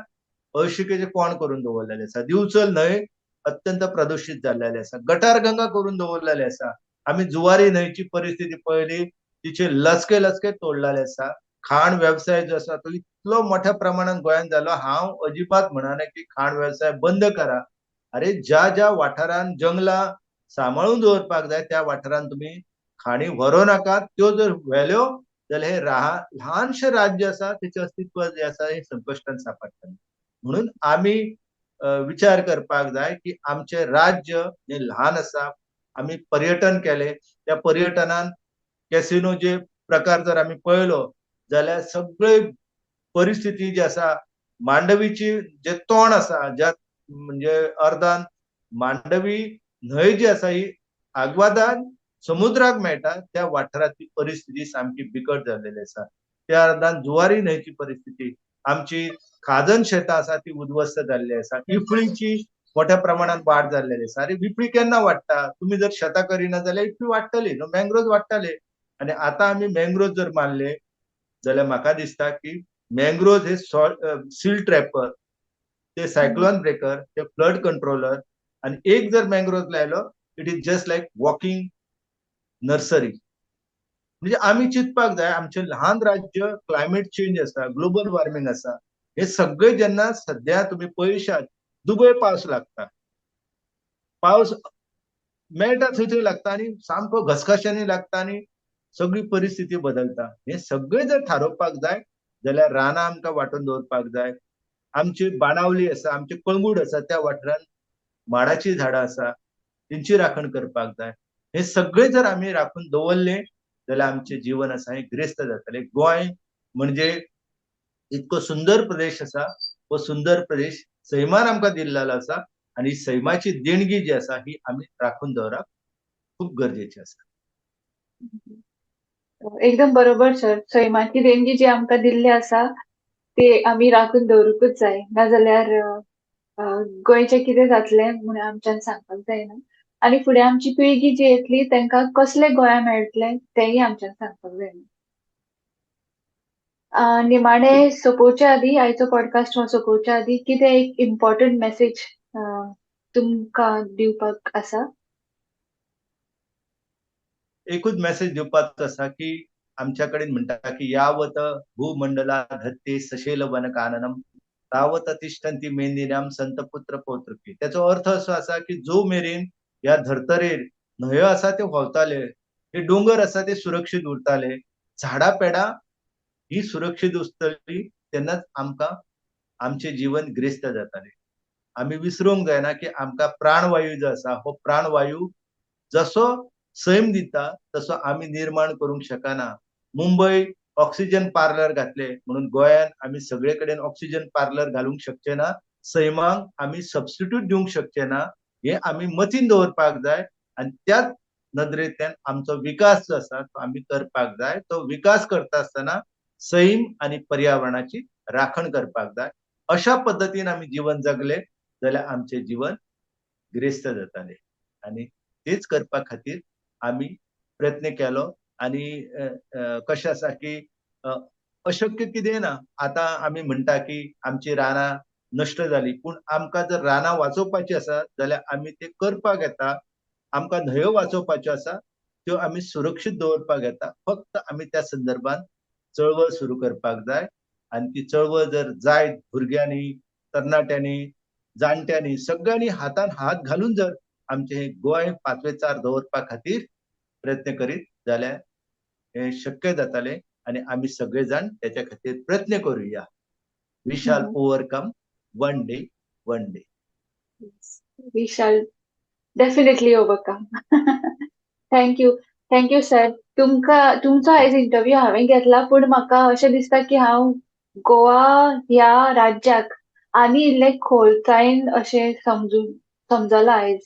हळशिकेचे कोंड करून दवरलेले आसा. दिवचल न्हंय अत्यंत प्रदूषित जाल्लेली आसा. गटार गंगा करून दवरलेले आसा. आम्ही जुवारी न्हंयची परिस्थिती पळयली, तिचे लचके लचके तोडलेले आसा. खाण व्यवसाय जो आसा तो इतलो मोठ्या प्रमाणात गोंयांत जालो. हांव अजिबात म्हणना की खाण व्यवसाय बंद करा. अरे ज्या ज्या वाठारांत जंगलां सांबाळून दवरपाक जाय त्या वाठारांत तुम्ही खाणी व्हरो नाकात. त्यो जर व्हेल्यो जाल्यार हे ल्हानशें राज्य आसा तेचें अस्तित्व जे आसा हे संकश्टान सापडटलें. म्हणून आमी विचार करपाक जाय की आमचे राज्य हे ल्हान आसा. आमी पर्यटन केले, त्या पर्यटनान कॅसिनो जे प्रकार जर आमी पळयलो जाल्यार सगळे परिस्थिती जी आसा मांडवीची जे तोंड आसा ज्या म्हणजे अर्दान मांडवी न्हंय जी आसा ही आग्वादान समुद्राक मेळटा त्या वाठारांतली परिस्थिती सामकी बिकट जाल्लेली आसा. त्या अर्दान जुवारी न्हंयची परिस्थिती, आमची खाजन शेतां आसा ती उद्ध्वस्त जाल्ली आसा. इफळीची मोठ्या प्रमाणात वाड जाल्लेली आसा. अरे विपळी केन्ना वाडटा? तुम्ही जर शेतां करिना जाल्यार इफळी वाडटली न्हू, मँग्रोव्ज वाडटले. आनी आतां आमी मँग्रोव्ज जर मारले जाल्यार म्हाका दिसता की मँग्रोव्ज हे सील ट्रॅपर, ते सायक्लोन ब्रेकर, ते फ्लड कंट्रोलर आणि एक जर मँग्रोव्ज लायलो it is just like walking nursery. म्हणजे आम्ही चिंतपाक जाय आमचे ल्हान राज्य क्लायमेट चेंज आसा, ग्लोबल वॉर्मिंग आसा. हे सगळे जेन्ना सध्या तुम्ही पळयशात दुबय पावस लागता. पावस मेळटा थंय थंय लागता आनी सामको घसघश्यानी लागता आनी सगळी परिस्थिती बदलता. हे सगळे जर थारोवपाक जाय जाल्यार रानां आमकां वांटून दवरपाक जाय. आमची बाणावली आसा, आमचे कळंगूट आसा त्या वाठारांत माडाची झाडां आसा, तेंची राखण करपाक जाय. हे सगळे जर आमी राखून दवरले जाल्यार आमचे जीवन आसा हे गिरेस्त जातले. गोंय म्हणजे इतको सुंदर प्रदेश आसा. हो सुंदर प्रदेश सैमान आमकां दिल्लेलो आसा आणि सैमाची देणगी जी आसा ही आमी राखून दवरप खूप गरजेचे आसा. एकदम बरोबर सर. सैमाची देणगी जी आमकां दिल्ली आसा ते आमी राखून दवरूंकूच जाय. नाजाल्यार गोंयचें कितें जातलें म्हूण आमच्यान सांगपाक जायना. आनी फुडें आमची पिळगी जी येतली तांकां कसलें गोंय मेळटलें तेंय आमच्यान सांगपाक जायना. निमाणें सोंपोवचे आदीं आयचो पॉडकास्ट हो सोंपोवच्या आदीं कितें एक इम्पॉर्टंट मेसेज तुमकां दिवपाक आसा? एकूच मेसेज दिवपाचो आसा की आमच्या कडेन म्हणटा की यावत भूमंडला धत्ते सशेल वन काननम तावत तिष्ठन्ति मेंदिनाम संतपुत्र पौत्रकी. त्याचो अर्थ असो आसा की जो मेरेन ह्या धर्तरेर न्हंयो आसा त्यो व्हांवताले, हे डोंगर आसा ते सुरक्षीत उरताले, झाडां पेडां ही सुरक्षीत उरतली तेन्नाच आमकां आमचे जीवन गिरेस्त जाताले. आमी विसरूंक जायना की आमकां प्राणवायू जो आसा हो प्राणवायू जसो सैम दिता तसो आम्ही निर्माण करूंक शकना. मुंबई ऑक्सिजन पार्लर घातले म्हणून गोंयांत आम्ही सगळे कडेन ऑक्सिजन पार्लर घालूंक शकचे ना. सैमाक आम्ही सबस्टिट्यूट दिवंक शकचे ना. हे आम्ही मतीन दवरपाक जाय आणि त्याच नदरेंतल्यान आमचो विकास जो आसा तो आम्ही करपाक जाय. तो विकास करता आसतना सैम आणि पर्यावरणाची राखण करपाक जाय. अशा पद्दतीन आम्ही जीवन जगले जाल्यार आमचे जीवन गिरेस्त जाताले आणि तेच करपा खातीर आम्ही प्रयत्न केलो आणि कशें आसा की अशक्य कितें ना. आता आमी म्हणटा की आमची रानां नश्ट जाली, पूण आमकां जर रानां वाचोवपाची आसा जाल्यार आमी ते करपाक येता. आमकां न्हंयो वाचोवपाच्यो आसा त्यो आमी सुरक्षीत दवरपाक येता. फक्त आमी त्या संदर्भात चळवळ सुरू करपाक जाय आनी ती चळवळ जर जायत भुरग्यांनी, तरणाट्यांनी, जाणट्यांनी सगळ्यांनी हातान हात घालून जर आमचे हे गोंय पांचवेचार दवरपा खातीर प्रयत्न करीत जाल्यार हे शक्य जातले आनी आमी सगळे जाण त्याच्या खातीर प्रयत्न करूया. वी शाल हम्म. Overcome one day. We shall definitely overcome. Thank you. Thank you, sir. तुमचो आयज इंटरव्यू हांवें घेतला, पूण म्हाका अशें दिसता की हांव गोवा ह्या राज्याक आनी इल्लें खोलसायेन अशें समजलां आयज.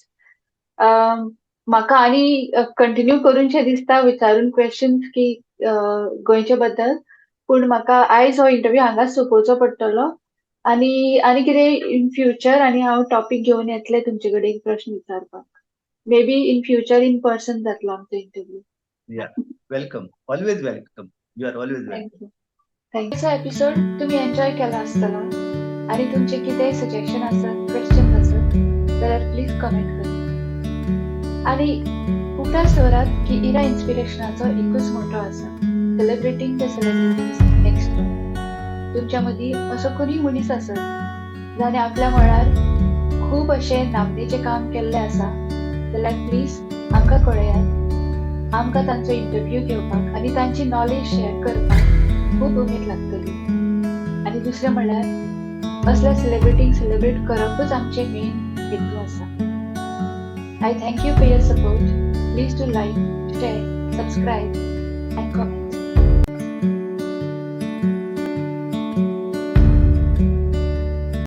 म्हाका आनी कंटिन्यू करूनशें दिसता विचारून क्वेश्चन्स की गोंयचे बद्दल, पूण म्हाका आयज हो इंटरव्यू हांगाच सोंपोवचो पडटलो. आनी कितें इन फ्युचर आनी हांव टॉपिक घेवन येतलें तुमचे कडेन प्रश्न विचारपाक. Maybe in future in person जातलो आमचो interview. Welcome, always welcome. You are always welcome. Thank you. थँक्यूचा एपिसोड तुम्ही एन्जॉय केला आसतलो आनी तुमचे कितेंय सजेशन आसत, क्वेश्चन आसत जाल्यार प्लीज कमेंट करात. आनी उक्त्या स्वरात की इरा इन्स्पिरेशनाचो एकूच मोटो आसा, celebrating the celebrities next door. तुमच्या मदीं असो कोणी मनीस आसत जाणे आपल्या मळार खूब अशें नामनेचें काम केल्लें आसा जाल्यार प्लीज आमकां कळयात. आमकां तांचो इंटरव्यू घेवपाक आनी तांची नॉलेज शेअर करपाक खूब उमेद लागतली. आनी दुसरें म्हणल्यार असल्या सेलिब्रिटींक सेलिब्रेट करपूच आमचें मेन हेतू आसा. I thank you for your support. Please do like, share, subscribe and comment.